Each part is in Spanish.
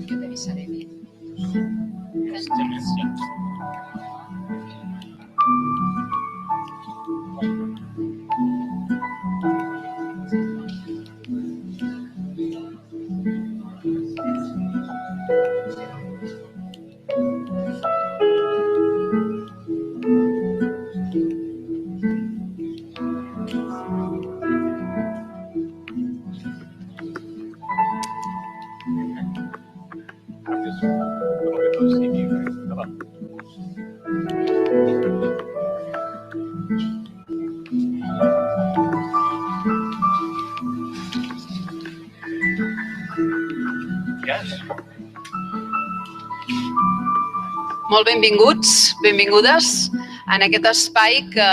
Jo t'avisaré bé. Molt benvinguts, benvingudes en aquest espai que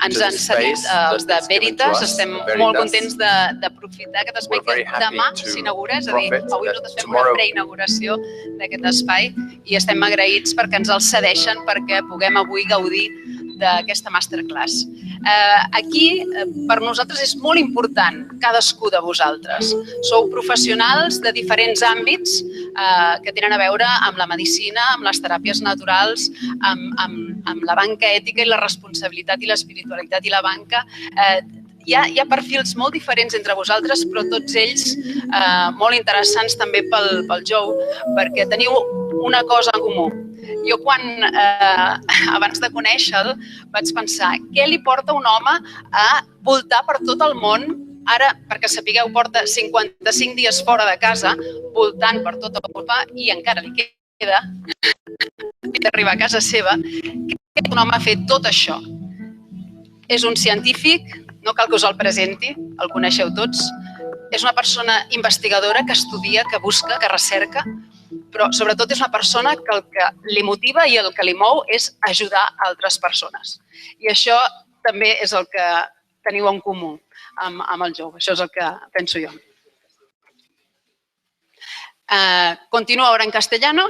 ens han cedit els de Veritas. Estem molt contents d'aprofitar aquest espai que demà s'inaugura, és a dir, avui nosaltres fem una preinauguració d'aquest espai i estem agraïts perquè ens el cedeixen perquè puguem avui gaudir d'aquesta masterclass. Aquí, per nosaltres, és molt important cadascú de vosaltres. Sou professionals de diferents àmbits que tenen a veure amb la medicina, amb les teràpies naturals, amb la banca ètica i la responsabilitat i l'espiritualitat i la banca. Hi ha perfils molt diferents entre vosaltres, però tots ells molt interessants també pel Joe, perquè teniu una cosa en comú. Jo abans de conèixer-lo, vaig pensar què li porta un home a voltar per tot el món. Ara, perquè sapigueu, porta 55 dies fora de casa, voltant per tota Europa i encara li queda d'arribar a casa seva. Què un home ha fet tot això? És un científic, no cal que us el presenti, el coneixeu tots. És una persona investigadora que estudia, que busca, que recerca, però sobretot és una persona que el que li motiva i el que li mou és ajudar altres persones. I això també és el que teniu en comú amb el Joe. Això és el que penso yo. Continúo ahora en castellano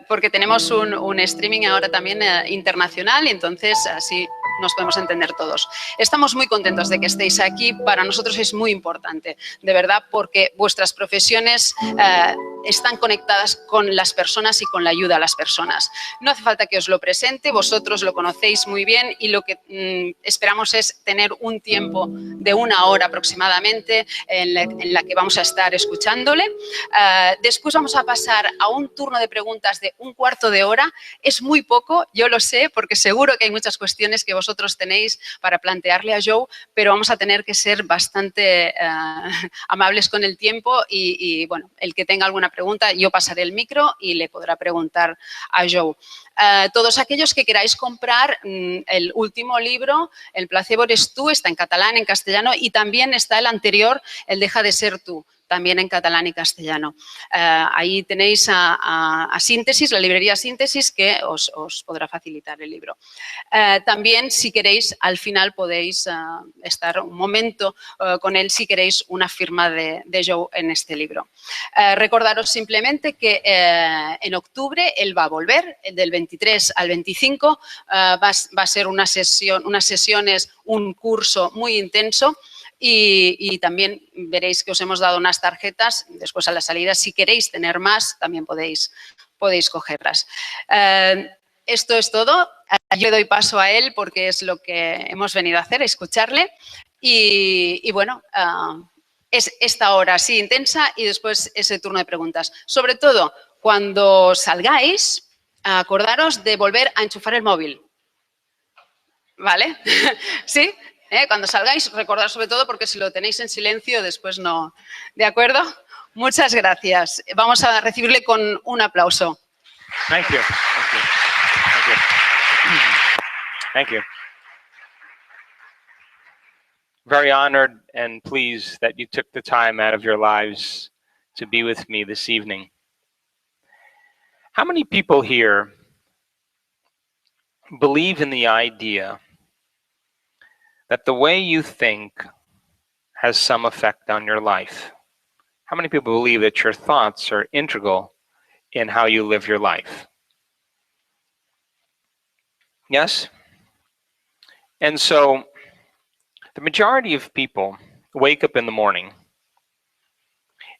porque tenemos un streaming ahora también internacional y entonces así nos podemos entender todos. Estamos muy contentos de que estéis aquí. Para nosotros es muy importante, de verdad, porque vuestras profesiones están conectadas con las personas y con la ayuda a las personas. No hace falta que os lo presente, vosotros lo conocéis muy bien y lo que esperamos es tener un tiempo de 1 hora aproximadamente en la que vamos a estar escuchándole. Después vamos a pasar a un turno de preguntas de 1/4 de hora. Es muy poco, yo lo sé, porque seguro que hay muchas cuestiones que vosotros tenéis para plantearle a Joe, pero vamos a tener que ser bastante amables con el tiempo y bueno, el que tenga alguna pregunta, yo pasaré el micro y le podrá preguntar a Joe. Todos aquellos que queráis comprar el último libro, El placebo eres tú, está en catalán, en castellano y también está el anterior, El deja de ser tú, también en catalán y castellano. Ahí tenéis a Síntesis, la librería Síntesis, que os podrá facilitar el libro. También, si queréis, al final podéis estar un momento con él si queréis una firma de Joe en este libro. Recordaros simplemente que en octubre él va a volver, del 23 al 25, va a ser unas sesiones, un curso muy intenso. Y también veréis que os hemos dado unas tarjetas, después a la salida, si queréis tener más, también podéis cogerlas. Esto es todo. Yo le doy paso a él porque es lo que hemos venido a hacer, escucharle. Y bueno, es esta hora así intensa y después ese turno de preguntas. Sobre todo, cuando salgáis, acordaros de volver a enchufar el móvil. ¿Vale? ¿Sí? Cuando salgáis, recordad sobre todo porque si lo tenéis en silencio después no. ¿De acuerdo? Muchas gracias. Vamos a recibirle con un aplauso. Thank you. Thank you. Thank you. Thank you. Very honored and pleased that you took the time out of your lives to be with me this evening. How many people here believe in the idea that the way you think has some effect on your life? How many people believe that your thoughts are integral in how you live your life? Yes? And so the majority of people wake up in the morning,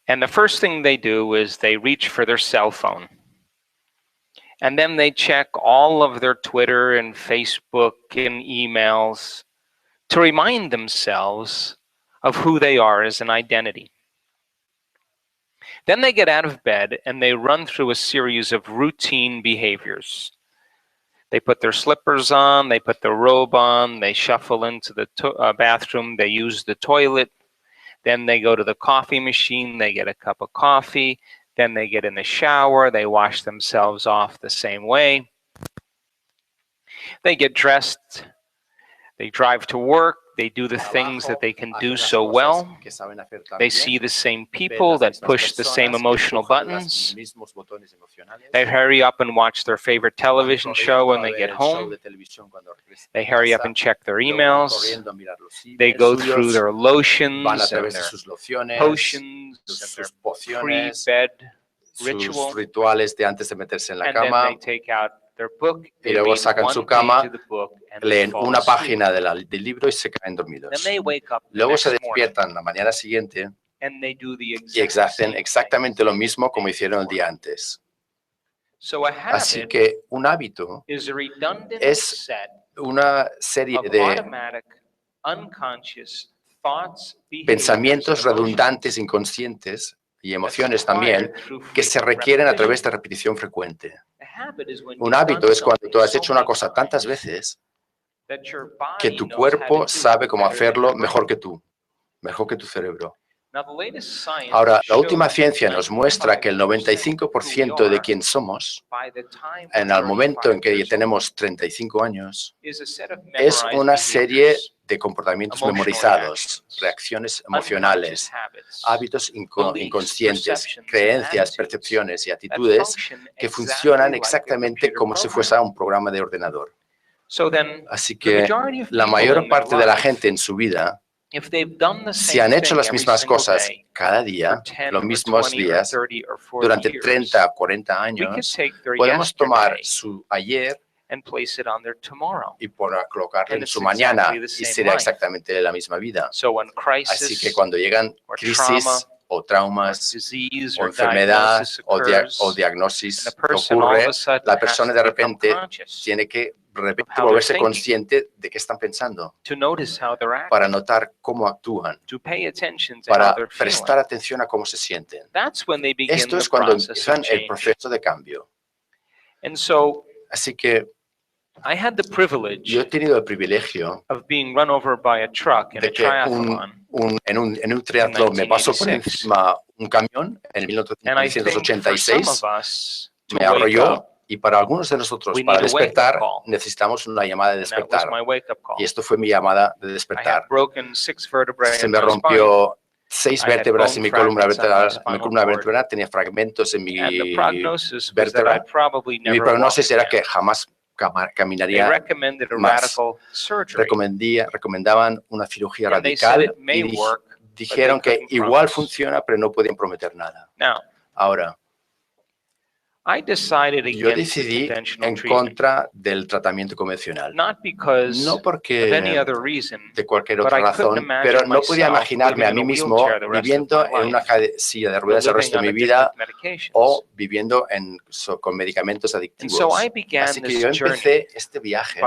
and the first thing they do is they reach for their cell phone. And then they check all of their Twitter and Facebook and emails to remind themselves of who they are as an identity. Then they get out of bed and they run through a series of routine behaviors. They put their slippers on, they put their robe on, they shuffle into the bathroom, they use the toilet, then they go to the coffee machine, they get a cup of coffee, then they get in the shower, they wash themselves off the same way. They get dressed, they drive to work, they do the things that they can do so well. They see the same people that push the same emotional buttons. They hurry up and watch their favorite television show when they get home. They hurry up and check their emails. They go through their lotions and their potions and their pre-bed ritual. Sus rituales de antes de meterse en la And then cama, they take out their book, y luego sacan su cama, leen fall una asleep. página del libro y se caen dormidos. Then they wake up the Luego se next morning despiertan la mañana siguiente and they do the y exact hacen same exactamente lo thing. mismo como hicieron el día antes. So a Así habit que un hábito is a redundant es set una serie of de automatic, unconscious thoughts, behaviors, pensamientos and emotions redundantes, inconscientes y emociones that's también acquired through que se frequent requieren a través repetition. de repetición frecuente. A habit is when Un you've hábito done es cuando tú has something hecho so una many cosa tantas times veces that your que body tu knows how to cuerpo do sabe it cómo better than hacerlo your mejor brain. que tú, mejor que tu cerebro. Now, the latest science Ahora, la última shows ciencia that nos muestra que el 95% de quien somos, en el momento en que tenemos 35 años, es una serie de comportamientos memorizados, reacciones emocionales, hábitos inconscientes, creencias, percepciones y actitudes que funcionan exactamente como si fuese un programa de ordenador. Así que la mayor parte de la gente en su vida, si han hecho las mismas cosas cada día, los mismos días, durante 30 o 40 años, podemos tomar su ayer y colocarlo en su mañana y será exactamente la misma vida. Así que cuando llegan crisis o traumas o enfermedad o diagnosis que ocurre, la persona de repente tiene que volverse consciente de qué están pensando, para notar cómo actúan, para prestar atención a cómo se sienten. Esto es cuando empiezan el proceso de cambio. Así que yo he tenido el privilegio de que en un triatlón me pasó por encima un camión en 1986, me arrolló. Y para algunos de nosotros, para despertar, necesitamos una llamada de despertar. Y esto fue mi llamada de despertar. Se me rompió 6 vértebras en mi columna vertebral, tenía fragmentos en mi vértebra. Y mi pronóstico era que jamás caminaría más. Recomendaban una cirugía radical y dijeron que igual funciona, pero no podían prometer nada. Ahora, yo decidí en contra del tratamiento convencional, no porque de cualquier otra razón, pero no podía imaginarme a mí mismo viviendo en una silla de ruedas el resto de mi vida o viviendo con medicamentos adictivos. Así que yo empecé este viaje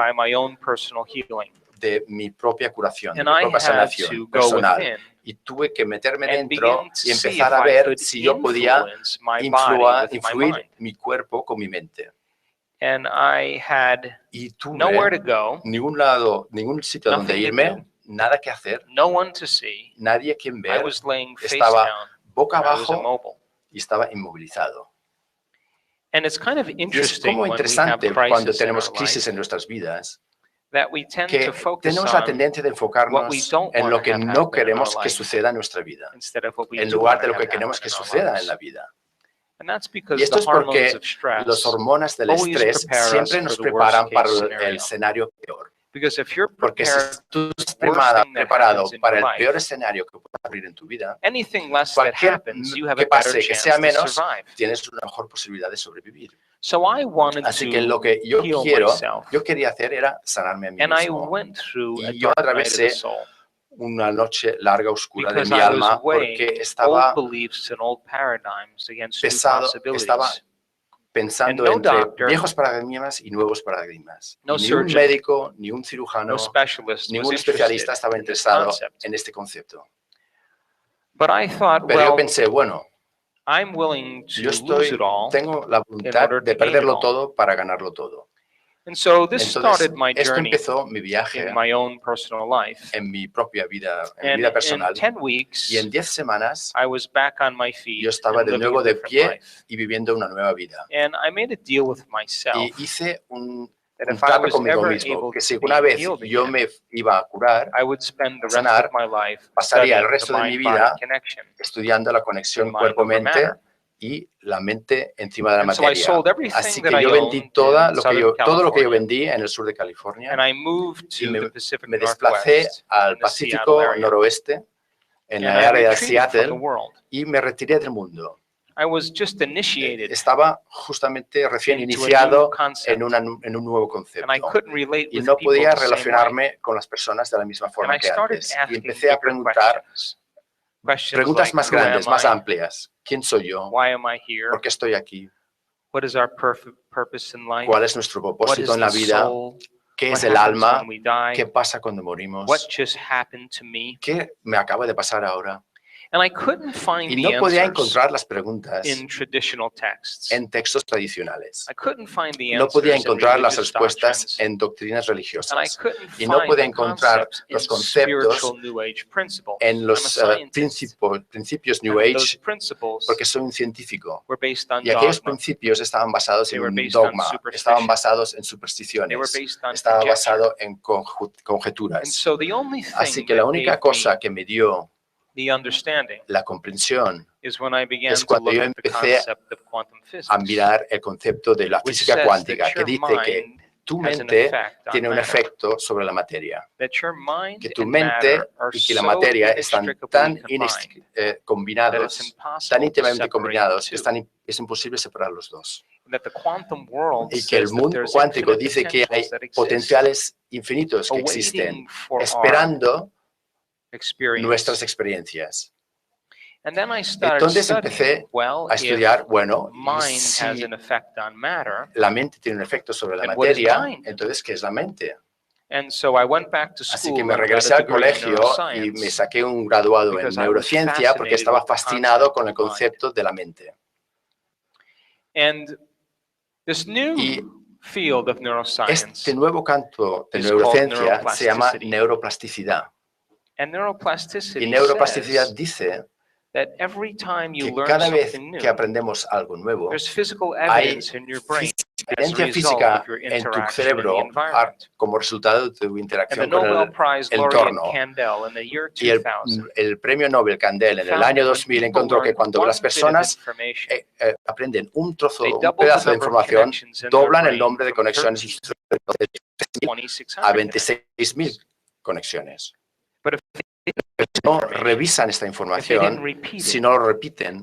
de mi propia curación, de mi propia sanación personal. Y tuve que meterme dentro y empezar a ver si yo podía influir mi cuerpo con mi mente. Y tuve ningún lado, ningún sitio donde irme, nada que hacer, nadie a quien ver. Estaba boca abajo y estaba inmovilizado. Y es como interesante cuando tenemos crisis en nuestras vidas, que tenemos la tendencia de enfocarnos en lo que no queremos que suceda en nuestra vida, en lugar de lo que queremos que suceda en la vida. Y esto es porque las hormonas del estrés siempre nos preparan para el escenario peor. Porque si tú estás preparado para el peor escenario que pueda ocurrir en tu vida, cualquier que pase que sea menos, tienes una mejor posibilidad de sobrevivir. Así que lo que yo quería hacer era sanarme a mí mismo. Y yo atravesé una noche larga, oscura de mi alma, porque estaba pesado, estaba pensando entre viejos paradigmas y nuevos paradigmas. Ni un médico, ni un cirujano, ningún especialista estaba interesado en este concepto. Pero yo pensé, bueno, tengo la voluntad de perderlo todo para ganarlo todo. Entonces, esto empezó mi viaje en mi propia vida, en mi vida personal. Y en 10 semanas, yo estaba de nuevo de pie y viviendo una nueva vida. Y hice un trato conmigo mismo, que si una vez yo me iba a curar, a sanar, pasaría el resto de mi vida estudiando la conexión cuerpo-mente y la mente encima de la materia. Así que yo vendí todo lo que yo vendí en el sur de California y me desplacé al Pacífico noroeste, en la área de Seattle, y me retiré del mundo. Estaba justamente recién iniciado en un nuevo concepto y no podía relacionarme con las personas de la misma forma que antes. Y empecé a preguntar preguntas más grandes, más amplias. ¿Quién soy yo? ¿Por qué estoy aquí? ¿Cuál es nuestro propósito en la vida? ¿Qué es el alma? ¿Qué pasa cuando morimos? ¿Qué me acaba de pasar ahora? Y no podía encontrar las preguntas en textos tradicionales. No podía encontrar las respuestas en doctrinas religiosas. Y no podía encontrar los conceptos en los principios New Age, porque soy un científico. Y aquellos principios estaban basados en un dogma, estaban basados en supersticiones, estaban basados en conjeturas. Así que la única cosa que me dio la comprensión es cuando yo empecé a mirar el concepto de la física cuántica, que dice que tu mente tiene un efecto sobre la materia, que tu mente y que la materia están tan combinados, tan íntimamente combinados, que es imposible separar los dos. Y que el mundo cuántico dice que hay potenciales infinitos que existen, esperando nuestras experiencias. Entonces empecé a estudiar, bueno, si la mente tiene un efecto sobre la materia, entonces, ¿qué es la mente? Así que me regresé al colegio y me saqué un graduado en neurociencia porque estaba fascinado con el concepto de la mente. Y este nuevo campo de neurociencia se llama neuroplasticidad. Y neuroplasticidad dice que cada vez que aprendemos algo nuevo, hay evidencia física en tu cerebro como resultado de tu interacción con el entorno. Y el premio Nobel Candel en el año 2000 encontró que cuando las personas aprenden un pedazo de información, doblan el nombre de conexiones a 26.000 conexiones. Pero si no revisan esta información, si no lo repiten,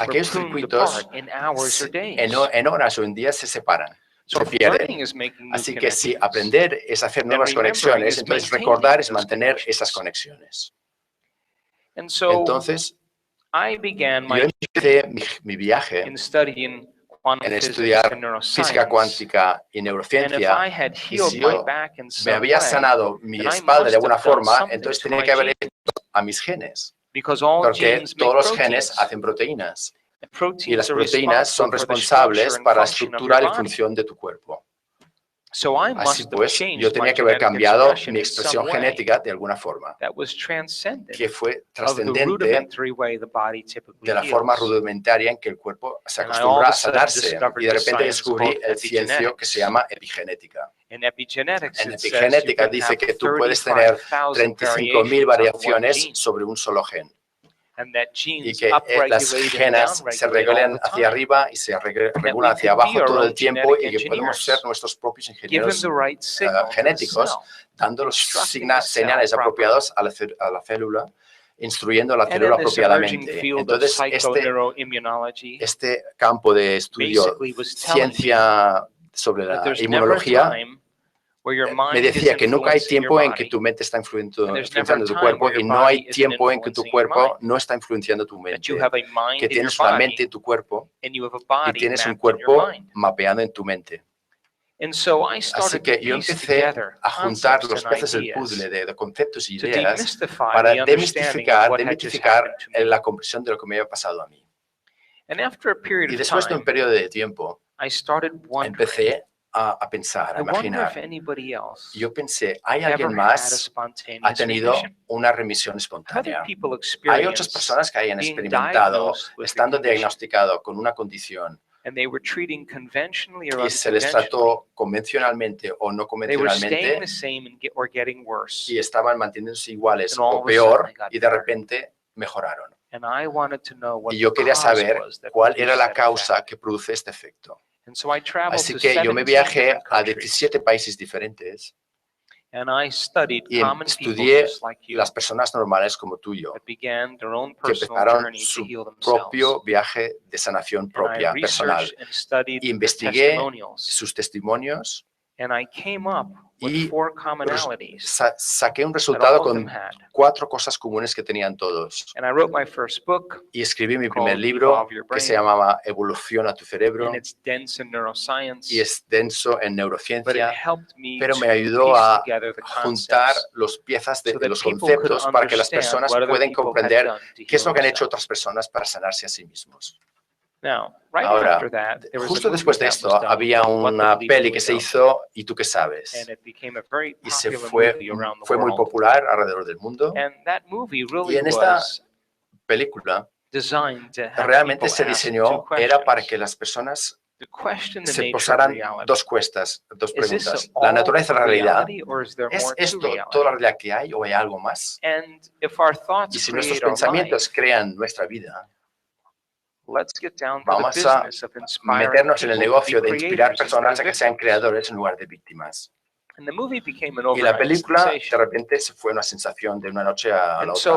aquellos circuitos en horas o en días se separan, se pierden. Así que si aprender es hacer nuevas conexiones, entonces recordar es mantener esas conexiones. Entonces, yo empecé mi viaje en estudiar física cuántica y neurociencia, y si yo me había sanado mi espalda de alguna forma, entonces tenía que haber hecho a mis genes, porque todos los genes hacen proteínas, y las proteínas son responsables para la estructura y función de tu cuerpo. Así pues, yo tenía que haber cambiado mi expresión genética de alguna forma, que fue trascendente de la forma rudimentaria en que el cuerpo se acostumbra a sanarse. Y de repente descubrí el ciencio que se llama epigenética. En epigenética dice que tú puedes tener 35.000 variaciones sobre un solo gen. y que las genes se regulan hacia arriba y se regulan hacia abajo todo el tiempo y que podemos ser nuestros propios ingenieros genéticos, dando los señales apropiados a la célula, instruyendo a la célula apropiadamente. Entonces, este campo de estudio, ciencia sobre la inmunología, me decía que nunca hay tiempo en que tu mente está influenciando tu cuerpo y no hay tiempo en que tu cuerpo no está influenciando tu mente. Que tienes una mente en tu cuerpo y tienes un cuerpo mapeado en tu mente. Así que yo empecé a juntar los piezas del puzzle de conceptos y ideas para demitificar la comprensión de lo que me había pasado a mí. Y después de un periodo de tiempo, empecé a pensar, a imaginar. Yo pensé, ¿hay alguien más que ha tenido una remisión espontánea? Hay otras personas que hayan experimentado, estando diagnosticado con una condición, y se les trató convencionalmente o no convencionalmente y estaban manteniéndose iguales o peor y de repente mejoraron. Y yo quería saber cuál era la causa que produce este efecto. Así que yo me viajé a 17 países diferentes y estudié las personas normales como tú y yo, que empezaron su propio viaje de sanación propia, personal. Investigué sus testimonios y saqué un resultado con 4 cosas comunes que tenían todos. Y escribí mi primer libro que se llamaba Evolución a tu cerebro y es denso en neurociencia, pero me ayudó a juntar las piezas de los conceptos para que las personas puedan comprender qué es lo que han hecho otras personas para sanarse a sí mismos. Ahora, justo después de esto, había una peli que se hizo, ¿Y tú qué sabes? Y fue muy popular alrededor del mundo. Y en esta película, realmente se diseñó, era para que las personas se posaran dos preguntas. ¿La naturaleza de la realidad? ¿Es esto toda la realidad que hay o hay algo más? Y si nuestros pensamientos crean nuestra vida, vamos a meternos en el negocio de inspirar personas a que sean creadores en lugar de víctimas. Y la película de repente se fue una sensación de una noche a la otra,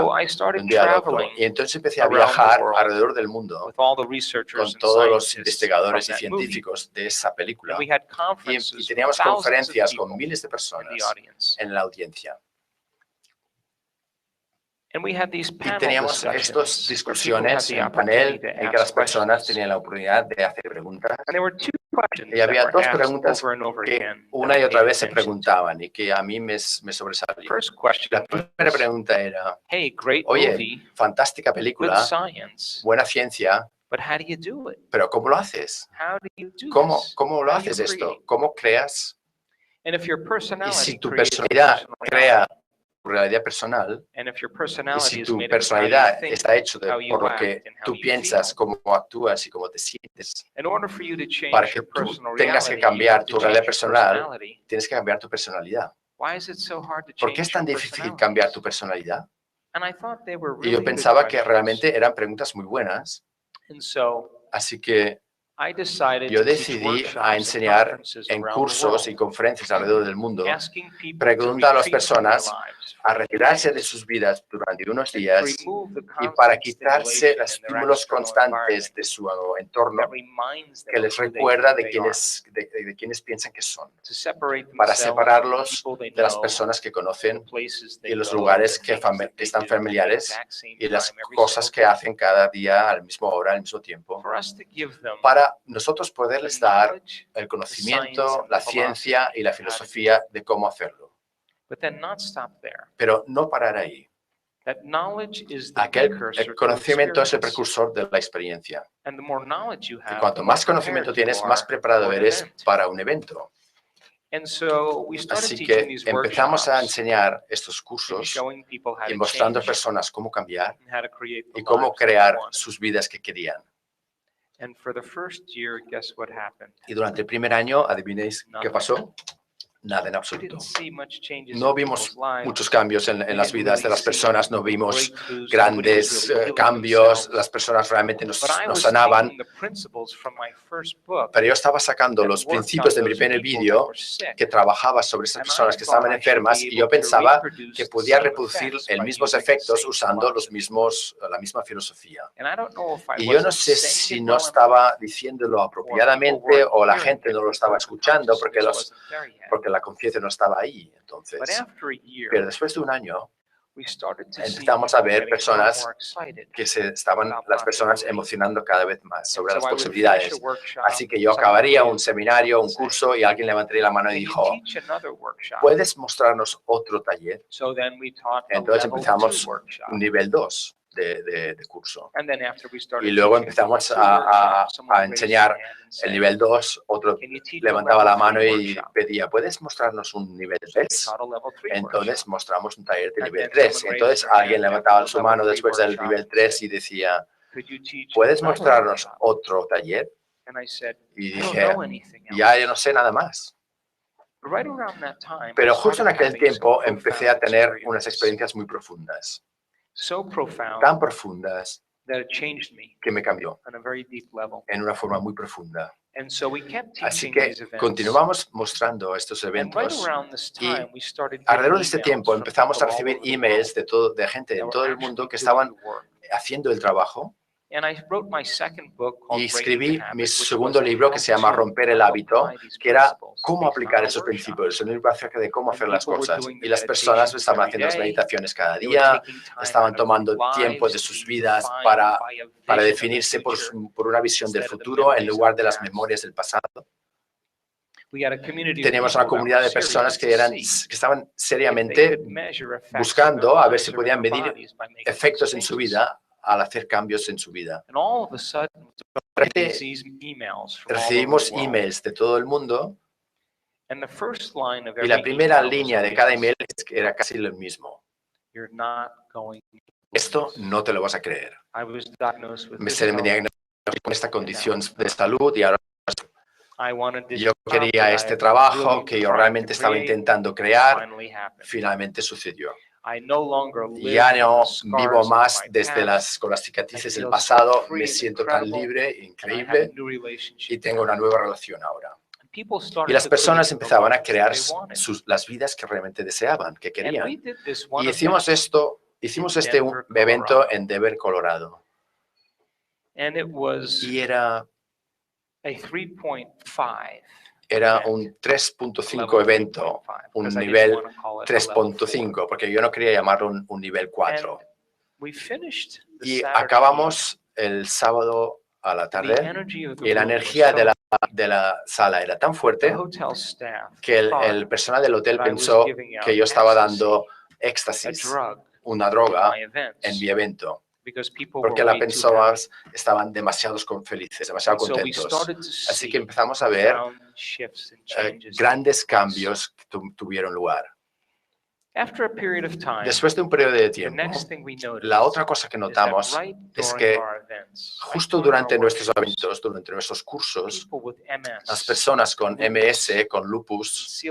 de un día al otro. Y entonces empecé a viajar alrededor del mundo con todos los investigadores y científicos de esa película. Y teníamos conferencias con miles de personas en la audiencia. Y teníamos estas discusiones en panel en que las personas tenían la oportunidad de hacer preguntas. Y había 2 preguntas que una y otra vez se preguntaban y que a mí me sobresalían. La primera pregunta era, oye, fantástica película, buena ciencia, pero ¿cómo lo haces? ¿Cómo lo haces esto? ¿Cómo creas? Y si tu personalidad crea tu realidad personal, y si tu personalidad está hecha por lo que tú piensas, cómo actúas y cómo te sientes, para que tú tengas que cambiar tu realidad personal, tienes que cambiar tu personalidad. ¿Por qué es tan difícil cambiar tu personalidad? Y yo pensaba que realmente eran preguntas muy buenas, así que yo decidí a enseñar en cursos y conferencias alrededor del mundo, preguntar a las personas a retirarse de sus vidas durante unos días y para quitarse los estímulos constantes de su entorno que les recuerda de quienes piensan que son, para separarlos de las personas que conocen y los lugares que están familiares y las cosas que hacen cada día a la misma hora, al mismo tiempo, para nosotros poderles dar el conocimiento, la ciencia y la filosofía de cómo hacerlo. Pero no parar ahí. El conocimiento es el precursor de la experiencia. Y cuanto más conocimiento tienes, más preparado eres para un evento. Así que empezamos a enseñar estos cursos y mostrando a personas cómo cambiar y cómo crear sus vidas que querían. Y durante el primer año, ¿adivinéis qué pasó? Nada en absoluto. No vimos muchos cambios en las vidas de las personas, no vimos grandes cambios, las personas realmente nos sanaban. Pero yo estaba sacando los principios de mi primer vídeo que trabajaba sobre esas personas que estaban enfermas y yo pensaba que podía reproducir los mismos efectos usando la misma filosofía. Y yo no sé si no estaba diciéndolo apropiadamente o la gente no lo estaba escuchando porque la conciencia no estaba ahí. Entonces, pero después de un año empezamos a ver personas que las personas emocionando cada vez más sobre las posibilidades. Así que yo acabaría un seminario, un curso y alguien levantaría la mano y dijo, ¿puedes mostrarnos otro taller? Entonces empezamos un nivel 2 de curso. Y luego empezamos a enseñar el nivel 2, otro levantaba la mano y pedía, ¿puedes mostrarnos un nivel 3? Entonces mostramos un taller de nivel 3. Entonces alguien levantaba su mano después del nivel 3 y decía, ¿puedes mostrarnos otro taller? Y dije, ya yo no sé nada más. Pero justo en aquel tiempo empecé a tener unas experiencias muy profundas. Tan profundas que me cambió en una forma muy profunda. Así que continuamos mostrando estos eventos y alrededor de este tiempo empezamos a recibir emails de gente en todo el mundo que estaban haciendo el trabajo. Y escribí mi segundo libro que se llama Romper el hábito, que era cómo aplicar esos principios, un libro acerca de cómo hacer las cosas. Y las personas estaban haciendo las meditaciones cada día, estaban tomando tiempo de sus vidas para definirse por una visión del futuro en lugar de las memorias del pasado. Teníamos una comunidad de personas que estaban seriamente buscando a ver si podían medir efectos en su vida al hacer cambios en su vida. Recibimos emails de todo el mundo y la primera línea de cada email era casi lo mismo. Esto no te lo vas a creer. Me diagnosticaron con esta condición de salud y ahora yo quería este trabajo que yo realmente estaba intentando crear. Finalmente sucedió. Ya no vivo más con las cicatrices del pasado, me siento tan libre, increíble, y tengo una nueva relación ahora. Y las personas empezaban a crear las vidas que realmente deseaban, que querían. Y hicimos este evento en Denver, Colorado. Y era un 3.5 evento, un nivel 3.5, porque yo no quería llamarlo un nivel 4. Y acabamos el sábado a la tarde y la energía de la sala era tan fuerte que el personal del hotel pensó que yo estaba dando éxtasis, una droga, en mi evento. Porque las personas estaban demasiado felices, demasiado contentos. Así que empezamos a ver grandes cambios que tuvieron lugar. Después de un periodo de tiempo, la otra cosa que notamos es que justo durante nuestros eventos, durante nuestros cursos, las personas con MS, con lupus,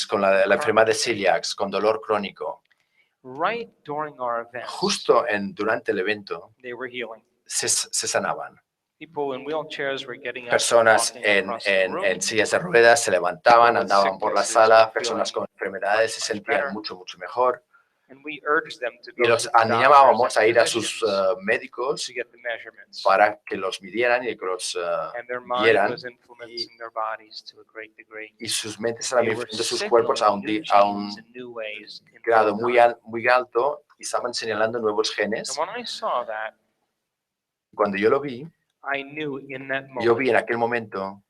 con la enfermedad de celiac, con dolor crónico, justo durante el evento, se sanaban. Personas en sillas de ruedas se levantaban, andaban por la sala, personas con enfermedades se sentían mucho mejor. Y los animábamos a ir a sus médicos para que los midieran y que los vieran. Y sus mentes estaban influyendo sus cuerpos a un grado muy alto y estaban señalando nuevos genes. Cuando yo lo vi, yo vi en aquel momento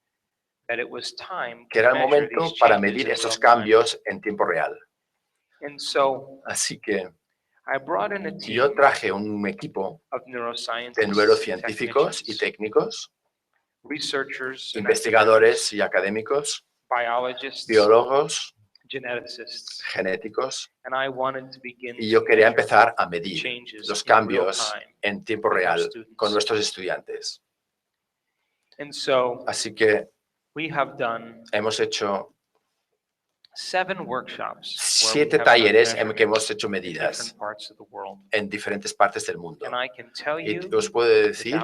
que era el momento para medir esos cambios en tiempo real. Así que yo traje un equipo de neurocientíficos y técnicos, investigadores y académicos, biólogos, genéticos, y yo quería empezar a medir los cambios en tiempo real con nuestros estudiantes. Así que hemos hecho 7 talleres en que hemos hecho medidas en diferentes partes del mundo. Y os puedo decir,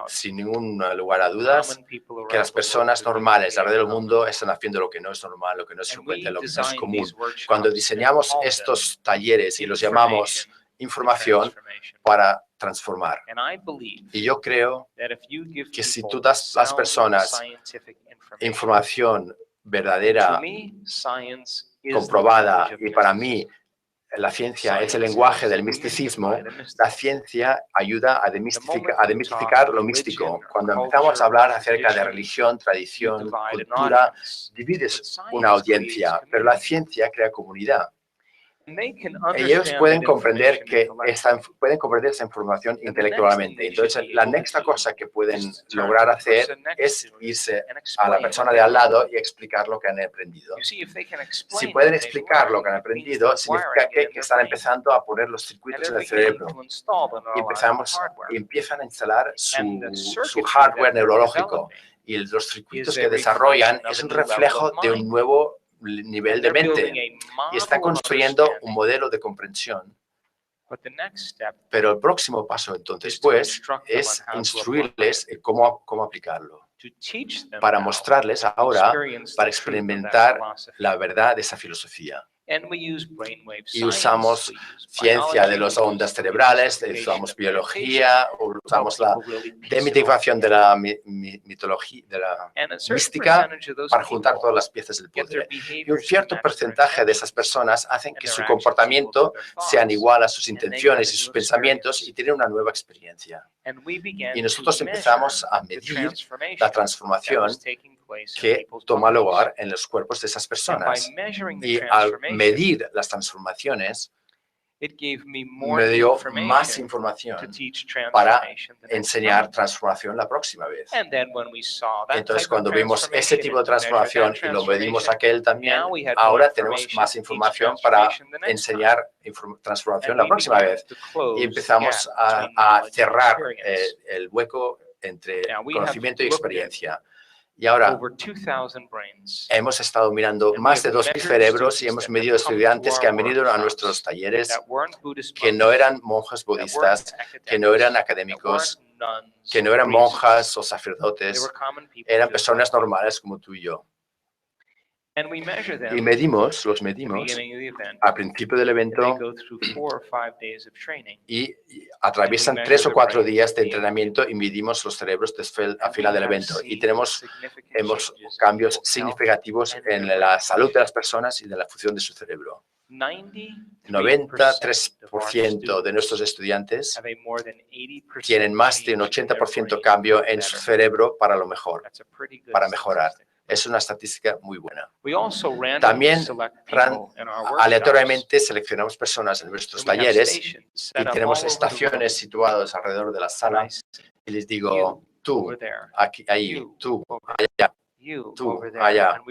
sin ningún lugar a dudas, que las personas normales alrededor del mundo están haciendo lo que no es normal, lo que no es frecuente, lo que no es común. Cuando diseñamos estos talleres y los llamamos información para transformar. Y yo creo que si tú das a las personas información verdadera, comprobada, y para mí la ciencia es el lenguaje del misticismo, la ciencia ayuda a demitificar lo místico. Cuando empezamos a hablar acerca de religión, tradición, cultura, divides una audiencia, pero la ciencia crea comunidad. Ellos pueden comprender esa información intelectualmente. Entonces, la next cosa que pueden lograr hacer es irse a la persona de al lado y explicar lo que han aprendido. Si pueden explicar lo que han aprendido, significa que están empezando a poner los circuitos en el cerebro. Y empiezan a instalar su hardware neurológico. Y los circuitos que desarrollan es un reflejo de un nuevo nivel de mente y están construyendo un modelo de comprensión. Pero el próximo paso, entonces, pues, es instruirles en cómo aplicarlo, para mostrarles ahora, para experimentar la verdad de esa filosofía. Y usamos ciencia de las ondas cerebrales, usamos biología, usamos la demitificación de la mitología, de la mística, para juntar todas las piezas del puzzle. Y un cierto porcentaje de esas personas hacen que su comportamiento sea igual a sus intenciones y sus pensamientos y tienen una nueva experiencia. Y nosotros empezamos a medir la transformación que toma lugar en los cuerpos de esas personas. Y al medir las transformaciones, me dio más información para enseñar transformación la próxima vez. Entonces, cuando vimos ese tipo de transformación y lo medimos aquel también, ahora tenemos más información para enseñar transformación la próxima vez. Y empezamos a cerrar el hueco entre conocimiento y experiencia. Y ahora hemos estado mirando más de 2.000 cerebros y hemos medido estudiantes que han venido a nuestros talleres que no eran monjes budistas, que no eran académicos, que no eran monjas o sacerdotes, eran personas normales como tú y yo. Y los medimos al principio del evento y atraviesan 3 o 4 días de entrenamiento y medimos los cerebros al final del evento. Y hemos cambios significativos en la salud de las personas y de la función de su cerebro. 93% de nuestros estudiantes tienen más de un 80% cambio en su cerebro para mejorar. Es una estadística muy buena. También aleatoriamente seleccionamos personas en nuestros talleres y tenemos estaciones situadas alrededor de la sala y les digo, tú, aquí, ahí, tú, allá, tú, allá.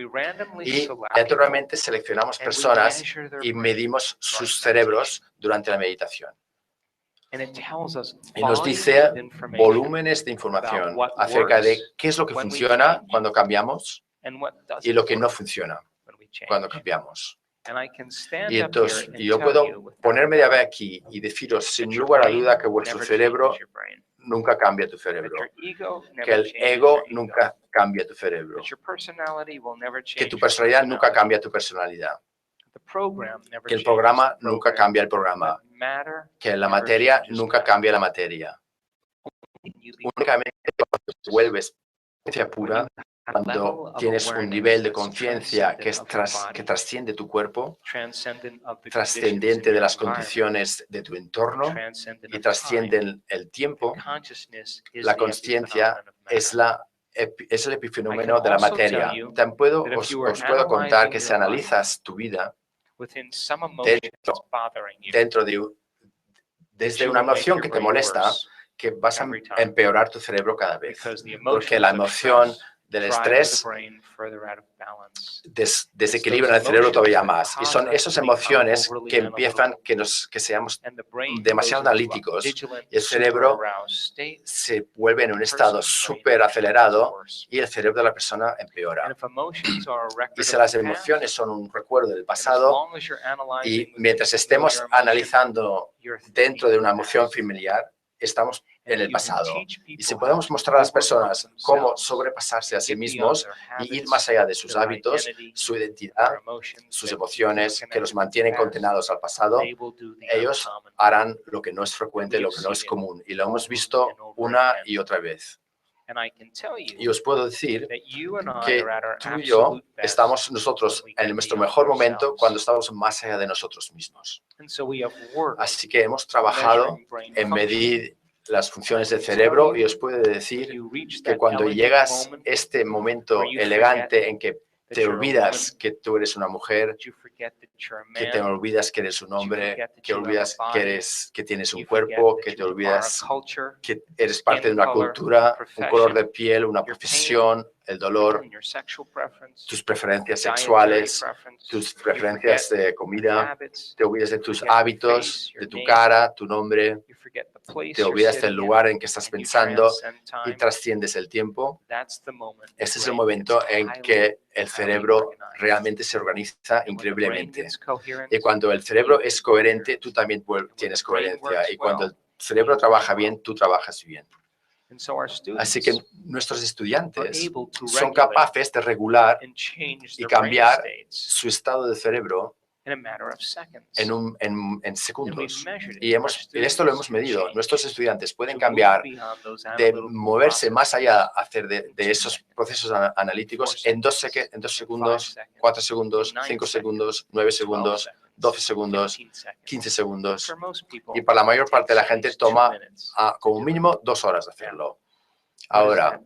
Y aleatoriamente seleccionamos personas y medimos sus cerebros durante la meditación. Y nos dice volúmenes de información acerca de qué es lo que funciona cuando cambiamos y lo que no funciona cuando cambiamos. Y entonces yo puedo ponerme de aquí y deciros sin lugar a duda que vuestro cerebro nunca cambia tu cerebro, que el ego nunca cambia tu cerebro, que tu personalidad nunca cambia tu personalidad, que el programa nunca cambia el programa, que la materia nunca cambia la materia. Únicamente cuando te vuelves conciencia pura, cuando tienes un nivel de conciencia que trasciende tu cuerpo, trascendente de las condiciones de tu entorno y trasciende el tiempo, la conciencia es el epifenómeno de la materia. Os puedo contar que si analizas tu vida desde una emoción que te molesta, que vas a empeorar tu cerebro cada vez, porque la emoción del estrés desequilibran el cerebro todavía más. Y son esas emociones que empiezan que seamos demasiado analíticos. Y el cerebro se vuelve en un estado súper acelerado y el cerebro de la persona empeora. Y si las emociones son un recuerdo del pasado y mientras estemos analizando dentro de una emoción familiar, estamos en el pasado. Y si podemos mostrar a las personas cómo sobrepasarse a sí mismos y ir más allá de sus hábitos, su identidad, sus emociones, que los mantienen condenados al pasado, ellos harán lo que no es frecuente, lo que no es común. Y lo hemos visto una y otra vez. Y os puedo decir que tú y yo estamos nosotros en nuestro mejor momento cuando estamos más allá de nosotros mismos. Así que hemos trabajado en medir las funciones del cerebro y os puedo decir que cuando llegas a este momento elegante en que te olvidas que tú eres una mujer, que te olvidas que eres un hombre, que olvidas que tienes un cuerpo, que te olvidas que eres parte de una cultura, un color de piel, una profesión, el dolor, tus preferencias sexuales, tus preferencias de comida, te olvidas de tus hábitos, de tu cara, tu nombre, te olvidas del lugar en que estás pensando y trasciendes el tiempo. Este es el momento en que el cerebro realmente se organiza increíblemente. Y cuando el cerebro es coherente, tú también tienes coherencia. Y cuando el cerebro trabaja bien, tú trabajas bien. Así que nuestros estudiantes son capaces de regular y cambiar su estado de cerebro en segundos. Y esto lo hemos medido. Nuestros estudiantes pueden cambiar de moverse más allá de esos procesos analíticos en 2 segundos, 4 segundos, 5 segundos, 9 segundos, 12 segundos, 15 segundos. Y para la mayor parte de la gente toma como mínimo 2 horas de hacerlo. Ahora,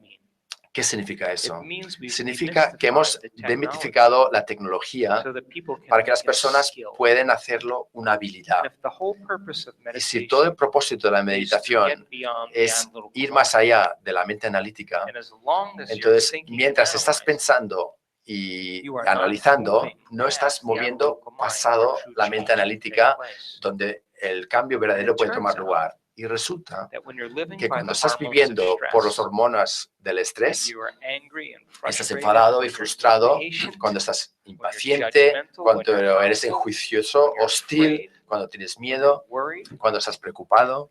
¿qué significa eso? Significa que hemos demitificado la tecnología para que las personas puedan hacerlo una habilidad. Y si todo el propósito de la meditación es ir más allá de la mente analítica, entonces mientras estás pensando y analizando, no estás moviendo pasado la mente analítica donde el cambio verdadero puede tomar lugar. Y resulta que cuando estás viviendo por las hormonas del estrés, estás enfadado y frustrado, cuando estás impaciente, cuando eres enjuicioso, hostil, cuando tienes miedo, cuando estás preocupado,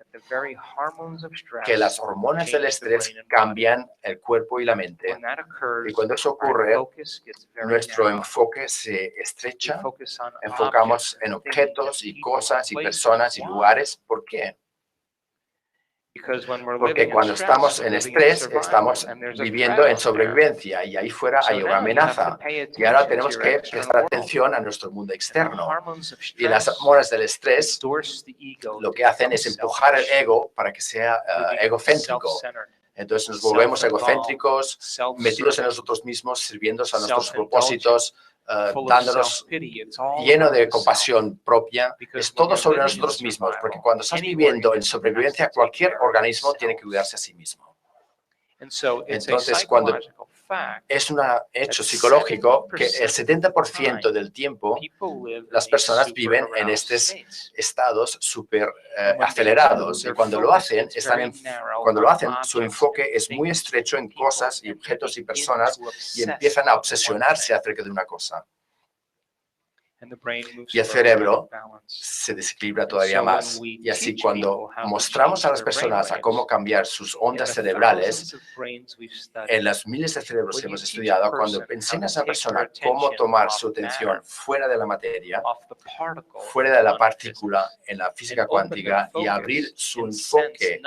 que las hormonas del estrés cambian el cuerpo y la mente. Y cuando eso ocurre, nuestro enfoque se estrecha, enfocamos en objetos y cosas y personas y lugares. ¿Por qué? Porque cuando estamos en estrés, estamos viviendo en sobrevivencia y ahí fuera hay una amenaza. Y ahora tenemos que prestar atención a nuestro mundo externo. Y las hormonas del estrés lo que hacen es empujar el ego para que sea egocéntrico. Entonces nos volvemos egocéntricos, metidos en nosotros mismos, sirviéndonos a nuestros propósitos, dándonos lleno de compasión propia. Es todo sobre nosotros mismos, porque cuando estás viviendo en sobrevivencia, cualquier organismo tiene que cuidarse a sí mismo. Entonces, cuando es un hecho psicológico que el 70% del tiempo las personas viven en estos estados súper acelerados y cuando lo hacen, su enfoque es muy estrecho en cosas y objetos y personas y empiezan a obsesionarse acerca de una cosa. Y el cerebro se desequilibra todavía más. Y así cuando mostramos a las personas a cómo cambiar sus ondas cerebrales, en las miles de cerebros que hemos estudiado, cuando enseñas a la persona cómo tomar su atención fuera de la materia, fuera de la partícula en la física cuántica y abrir su enfoque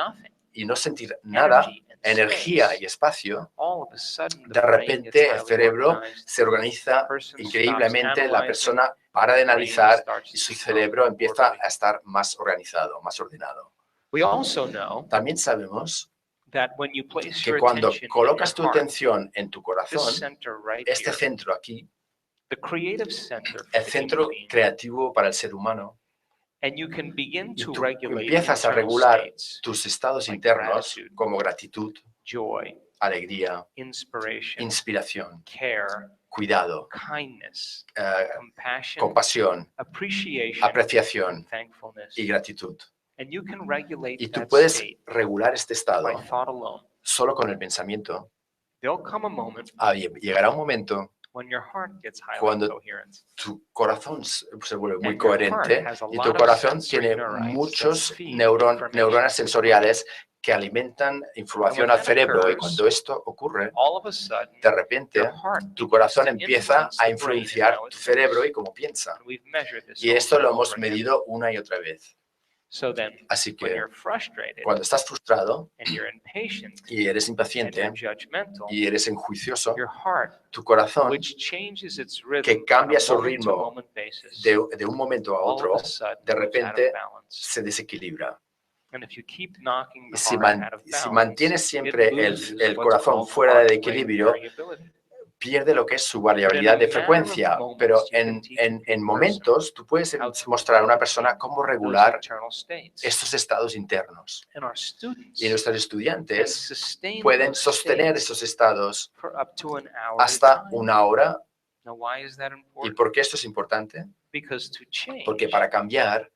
y no sentir nada, energía y espacio, de repente el cerebro se organiza increíblemente, la persona para de analizar y su cerebro empieza a estar más organizado, más ordenado. También sabemos que cuando colocas tu atención en tu corazón, este centro aquí, el centro creativo para el ser humano, y tú empiezas a regular tus estados internos como gratitud, alegría, inspiration, inspiración, care, cuidado, kindness, compassion, compasión, appreciation, apreciación thankfulness. y gratitud. And you can regulate Y tú that puedes state regular este by estado thought alone. solo con el pensamiento. There'll come a moment Llegará un momento when your heart gets highly cuando coherent. tu corazón se vuelve muy And your heart coherente has a y tu lot of corazón sensory tiene neurites muchos that feed neuronas information. sensoriales que alimentan información al that cerebro. Y occurs, cuando esto ocurre, All of a sudden, de repente, your heart tu begins corazón to empieza influence a the brain and influenciar how it tu cerebro y thinks. cómo piensa. And we've measured this Y esto over lo and hemos over again. medido una y otra vez. So then, Así when que you're frustrated cuando estás frustrado and you're impatient y eres and impaciente you're judgmental, y eres enjuicioso, your heart, tu corazón, which changes its rhythm que cambia on a su ritmo moment-to-moment basis, de un momento a all otro, of a sudden de moves out of repente balance. se desequilibra. And if you keep knocking Y the si, heart out of si balance, mantienes it siempre loses el what's corazón called fuera heart de rate equilibrio, variability. pierde lo que es su variabilidad de frecuencia. Pero en momentos tú puedes mostrar a una persona cómo Those regular internal states. estos estados internos. And our students Y nuestros can estudiantes sustain pueden those sostener states esos estados for up to an hour at a hasta time. una hora. Now, why is that ¿Y important? por qué esto es importante? Because to change Porque para cambiar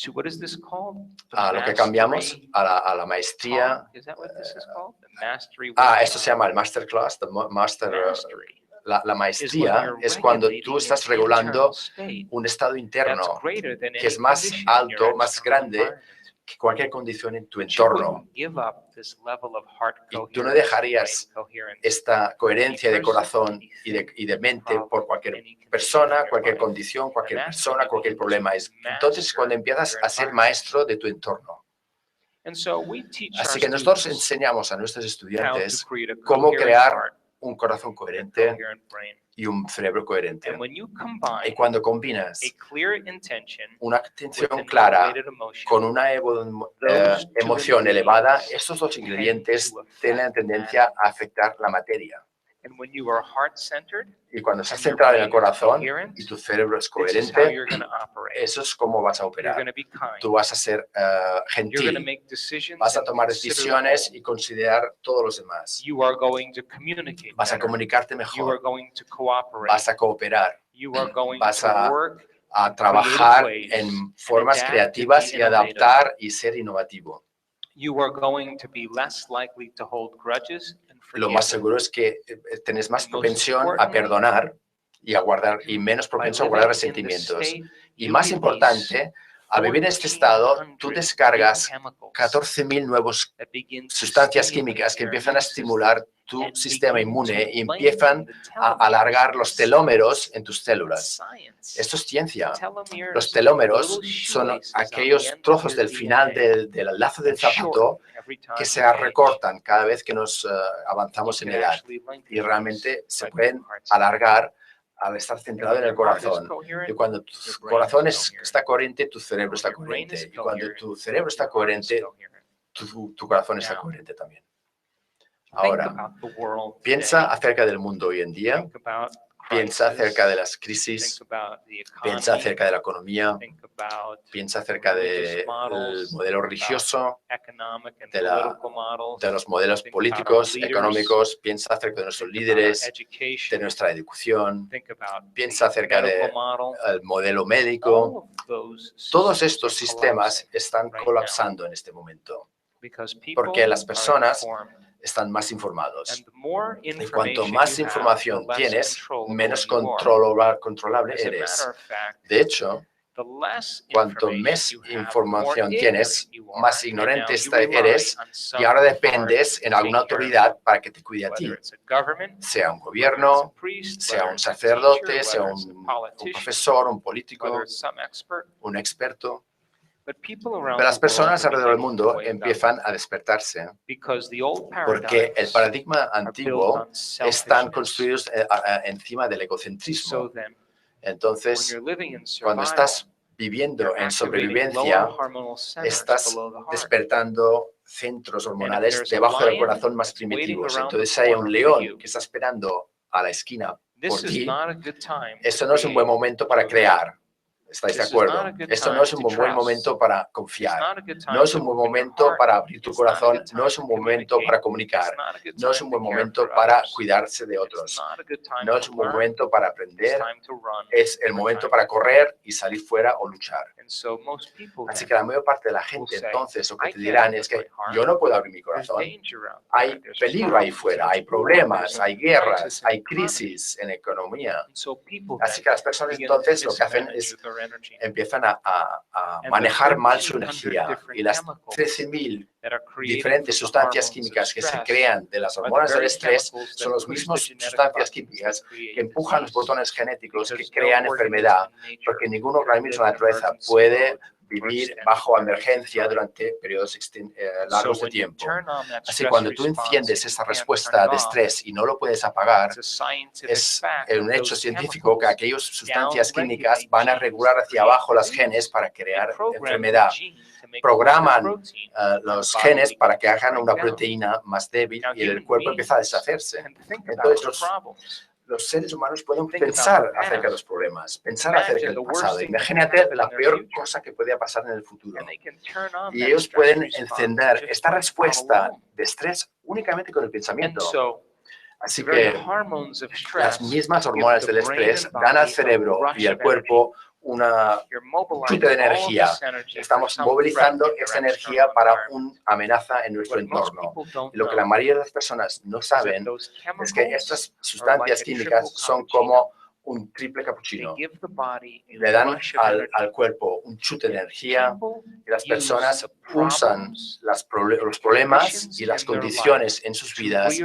to what is this called? The a lo que cambiamos, mastery a la maestría. talk? Is that what this is called? The mastery Esto se llama el masterclass, mastery. la maestría es cuando tú estás regulando un estado interno que es más alto, más grande que cualquier condición en tu entorno. Y tú no dejarías esta coherencia de corazón y de mente por cualquier persona, cualquier condición, cualquier persona, cualquier problema. Entonces, cuando empiezas a ser maestro de tu entorno. Así que nosotros enseñamos a nuestros estudiantes cómo crear un corazón coherente y un cerebro coherente. Y cuando combinas una intención clara con una emoción elevada, estos dos ingredientes tienen tendencia a afectar la materia. Y cuando estás centrado en el corazón y tu cerebro es coherente, eso es como vas a operar. Tú vas a ser gentil, vas a tomar decisiones y considerar todos los demás. Vas a comunicarte mejor, vas a cooperar, vas a trabajar en formas creativas y adaptar y ser innovativo. Lo más seguro es que tenés más propensión a perdonar y a guardar, y menos propenso a guardar resentimientos. Y más importante, al vivir en este estado, tú descargas 14.000 nuevas sustancias químicas que empiezan a estimular tu sistema inmune y empiezan a alargar los telómeros en tus células. Esto es ciencia. Los telómeros son aquellos trozos del final del lazo del zapato que se recortan cada vez que nos avanzamos en edad y realmente se pueden alargar al estar centrado en el corazón. Y cuando tu corazón está coherente, tu cerebro está coherente. Y cuando tu cerebro está coherente, tu corazón está coherente también. Ahora, piensa acerca del mundo hoy en día, piensa acerca de las crisis, piensa acerca de la economía, piensa acerca del modelo religioso, de los modelos políticos, económicos, piensa acerca de nuestros líderes, de nuestra educación, piensa acerca del modelo médico. Todos estos sistemas están colapsando en este momento porque las personas están más informados. Y cuanto más información tienes, menos controlable eres. De hecho, cuanto más información tienes, más ignorante eres y ahora dependes en alguna autoridad para que te cuide a ti. Sea un gobierno, sea un sacerdote, sea un profesor, un político, un experto. Pero las personas alrededor del mundo empiezan a despertarse porque el paradigma antiguo están construidos encima del egocentrismo. Entonces, cuando estás viviendo en sobrevivencia, estás despertando centros hormonales debajo del corazón más primitivos. Entonces hay un león que está esperando a la esquina por ti. Esto no es un buen momento para crear. ¿Estáis de acuerdo? Esto no es un buen momento para confiar. No es un buen momento para abrir tu corazón. No es un buen momento para comunicar. No es un buen momento para cuidarse de otros. No es un buen momento para aprender. Es el momento para correr y salir fuera o luchar. Así que la mayor parte de la gente entonces lo que te dirán es que yo no puedo abrir mi corazón. Hay peligro ahí fuera, hay problemas, hay guerras, hay crisis en la economía. Así que las personas entonces lo que hacen es empiezan a manejar mal su energía. Y las 13.000 diferentes sustancias químicas que se crean de las hormonas del estrés son las mismas sustancias químicas que empujan los botones genéticos que crean enfermedad, porque ningún organismo de la naturaleza puede vivir bajo emergencia durante periodos largos de tiempo. Así que cuando tú enciendes esa respuesta de estrés y no lo puedes apagar, es un hecho científico que aquellas sustancias químicas van a regular hacia abajo las genes para crear enfermedad. Programan los genes para que hagan una proteína más débil y el cuerpo empieza a deshacerse. Entonces, los seres humanos pueden pensar acerca de los problemas, pensar acerca del pasado. Imagínate la peor cosa que podría pasar en el futuro. Y ellos pueden encender esta respuesta de estrés únicamente con el pensamiento. Así que las mismas hormonas del estrés dan al cerebro y al cuerpo una chute de energía. Estamos movilizando esa energía para una amenaza en nuestro entorno. Y lo que la mayoría de las personas no saben es que estas sustancias químicas son como un triple cappuccino. Le dan al cuerpo un chute de energía y las personas usan los problemas y las condiciones en sus vidas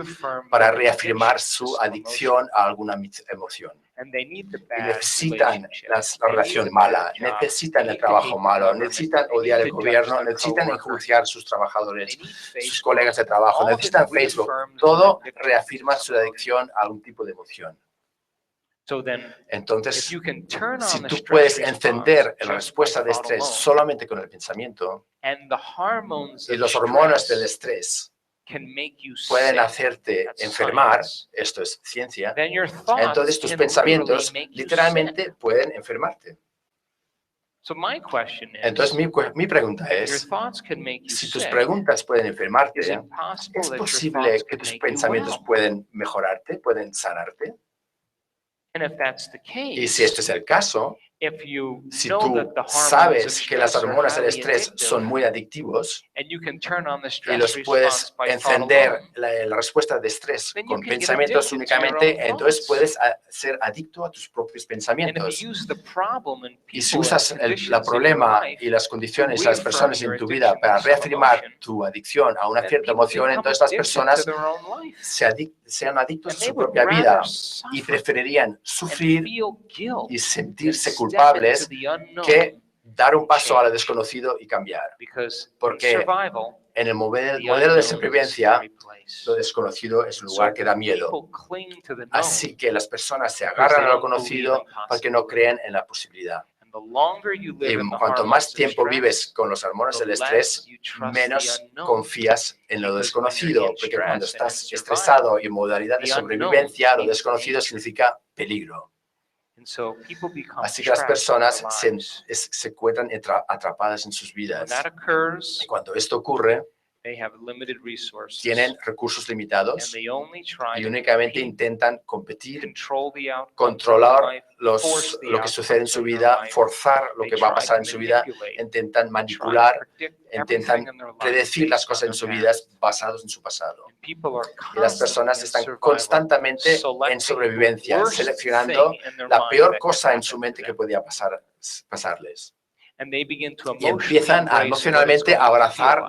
para reafirmar su adicción a alguna emoción. Y necesitan la relación mala, necesitan el trabajo malo, necesitan odiar el gobierno, necesitan enjuiciar a sus trabajadores, sus colegas de trabajo, necesitan Facebook. Todo reafirma su adicción a algún tipo de emoción. Entonces, si tú puedes encender la respuesta de estrés solamente con el pensamiento, y los hormonas del estrés pueden hacerte enfermar, esto es ciencia, entonces tus pensamientos literalmente pueden enfermarte. Entonces mi pregunta es, si tus preguntas pueden enfermarte, ¿es posible que tus pensamientos pueden mejorarte, pueden sanarte? Y si este es el caso, si tú sabes que las hormonas del estrés son muy adictivos y los puedes encender la respuesta de estrés con pensamientos únicamente, entonces puedes ser adicto a tus propios pensamientos. Y si usas el problema y las condiciones de las personas en tu vida para reafirmar tu adicción a una cierta emoción, entonces las personas sean adictos a su propia vida y preferirían sufrir y sentirse culpables que dar un paso a lo desconocido y cambiar. Porque en el modelo de supervivencia, lo desconocido es un lugar que da miedo. Así que las personas se agarran a lo conocido porque no creen en la posibilidad. Y cuanto más tiempo vives con los hormonas del estrés, menos confías en lo desconocido, porque cuando estás estresado y en modalidad de sobrevivencia, lo desconocido significa peligro. Así que las personas se encuentran atrapadas en sus vidas. Y cuando esto ocurre, tienen recursos limitados y únicamente intentan competir, controlar lo que sucede en su vida, forzar lo que va a pasar en su vida, intentan manipular, intentan predecir las cosas en su vida basados en su pasado. Y las personas están constantemente en sobrevivencia, seleccionando la peor cosa en su mente que podía pasarles. Y empiezan emocionalmente a abrazar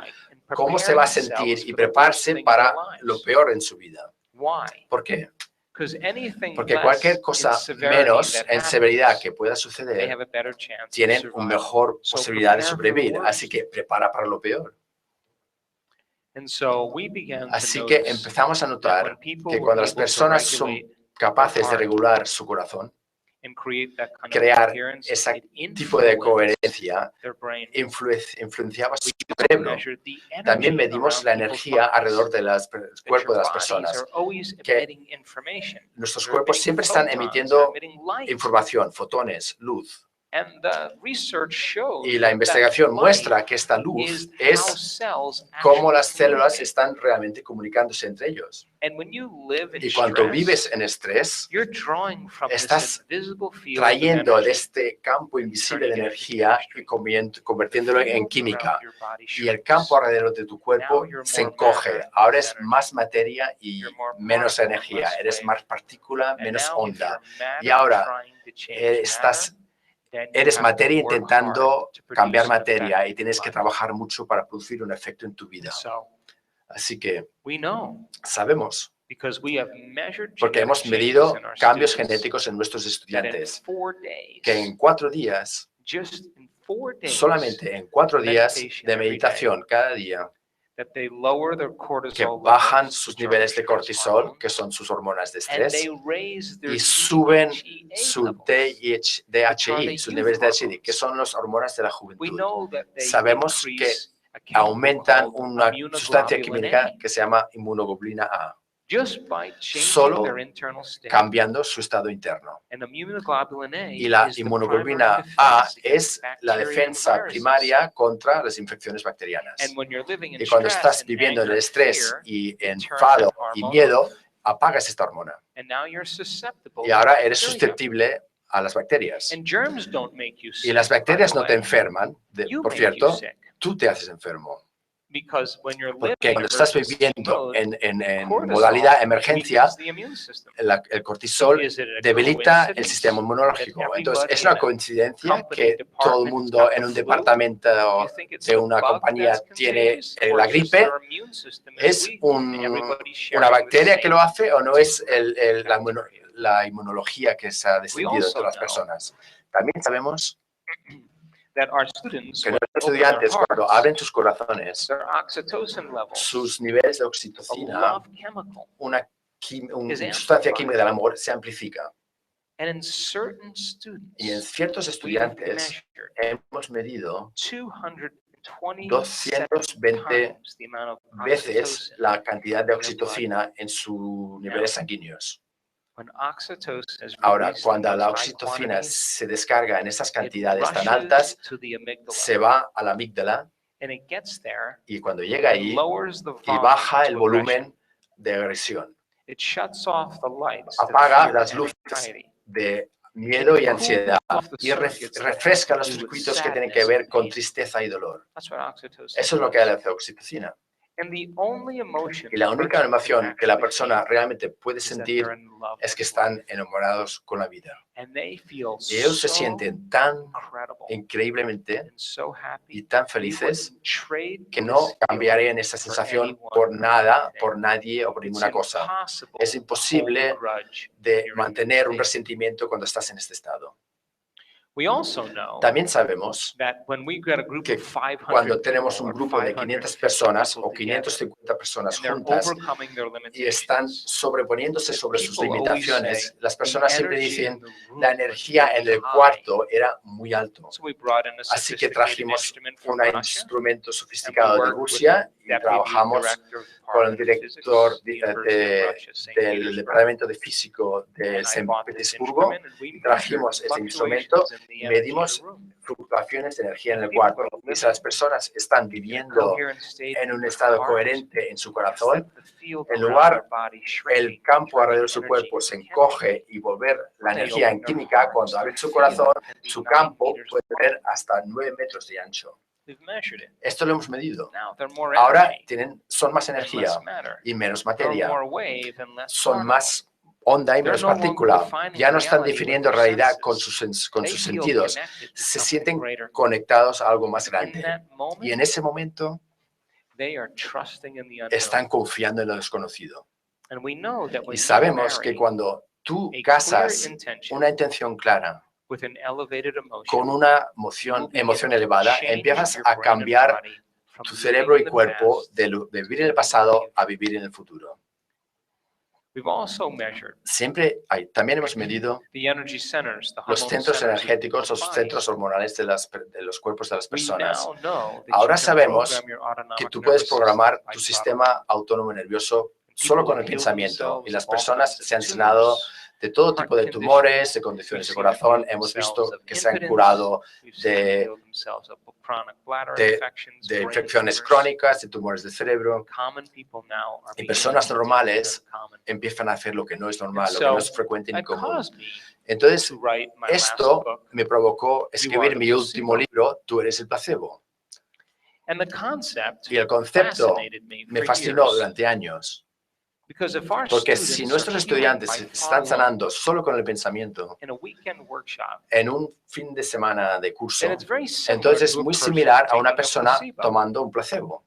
cómo se va a sentir y prepararse para lo peor en su vida. ¿Por qué? Porque cualquier cosa menos en severidad que pueda suceder, tienen una mejor posibilidad de sobrevivir. Así que prepara para lo peor. Así que empezamos a notar que cuando las personas son capaces de regular su corazón, crear ese tipo de coherencia, influenciaba su cerebro. También medimos la energía alrededor del cuerpo de las personas, que nuestros cuerpos siempre están emitiendo información, fotones, luz. Y la investigación muestra que esta luz es cómo las células están realmente comunicándose entre ellos. Y cuando vives en estrés, estás trayendo de este campo invisible de energía y convirtiéndolo en química. Y el campo alrededor de tu cuerpo se encoge. Ahora es más materia y menos energía. Eres más partícula, menos onda. Y ahora eres materia intentando cambiar materia y tienes que trabajar mucho para producir un efecto en tu vida. Así que sabemos, porque hemos medido cambios genéticos en nuestros estudiantes, que en 4 días, solamente en 4 días de meditación cada día, que bajan sus niveles de cortisol, que son sus hormonas de estrés, y suben su DHI, sus niveles de DHI, que son las hormonas de la juventud. Sabemos que aumentan una sustancia química que se llama inmunoglobulina A, solo cambiando su estado interno. Y la inmunoglobulina A es la defensa primaria contra las infecciones bacterianas. Y cuando estás viviendo en el estrés y enfado y miedo, apagas esta hormona. Y ahora eres susceptible a las bacterias. Y las bacterias no te enferman, por cierto, tú te haces enfermo. Porque cuando estás viviendo en modalidad emergencia, el cortisol debilita el sistema inmunológico. Entonces, es una coincidencia que todo el mundo en un departamento de una compañía tiene la gripe. ¿Es una bacteria que lo hace o no es la inmunología que se ha descendido de todas las personas? También sabemos que nuestros estudiantes, cuando abren sus corazones, sus niveles de oxitocina, una sustancia química del amor, se amplifica. Y en ciertos estudiantes hemos medido 220 veces la cantidad de oxitocina en sus niveles sanguíneos. Ahora, cuando la oxitocina se descarga en esas cantidades tan altas, se va a la amígdala y cuando llega ahí y baja el volumen de agresión. Apaga las luces de miedo y ansiedad y refresca los circuitos que tienen que ver con tristeza y dolor. Eso es lo que hace la oxitocina. Y la única emoción que la persona realmente puede sentir es que están enamorados con la vida. Y ellos se sienten tan increíblemente y tan felices que no cambiarían esa sensación por nada, por nadie o por ninguna cosa. Es imposible de mantener un resentimiento cuando estás en este estado. También sabemos que cuando tenemos un grupo de 500 personas o 550 personas juntas y están sobreponiéndose sobre sus limitaciones, las personas siempre dicen la energía en el cuarto era muy alto. Así que trajimos un instrumento sofisticado de Rusia y trabajamos con el director del Departamento de Físico de San Petersburgo. Trajimos ese instrumento y medimos fluctuaciones de energía en el cuarto. Y si las personas están viviendo en un estado coherente en su corazón, en lugar el campo alrededor de su cuerpo se encoge y volver la energía en química, cuando abre su corazón, su campo puede tener hasta 9 metros de ancho. Esto lo hemos medido. Ahora son más energía y menos materia. Son más onda y menos partícula. Ya no están definiendo realidad con sus sentidos. Se sienten conectados a algo más grande. Y en ese momento están confiando en lo desconocido. Y sabemos que cuando tú casas una intención clara con una emoción elevada, empiezas a cambiar tu cerebro y cuerpo de vivir en el pasado a vivir en el futuro. También hemos medido los centros energéticos, los centros hormonales de los cuerpos de las personas. Ahora sabemos que tú puedes programar tu sistema autónomo nervioso solo con el pensamiento, y las personas se han sanado de todo tipo de tumores, de condiciones de corazón. Hemos visto que se han curado de infecciones crónicas, de tumores del cerebro. Y personas normales empiezan a hacer lo que no es normal, lo que no es frecuente ni común. Entonces, esto me provocó escribir mi último libro, Tú eres el placebo. Y el concepto me fascinó durante años. Porque si nuestros estudiantes se están sanando solo con el pensamiento en un fin de semana de curso, entonces es muy similar a una persona tomando un placebo.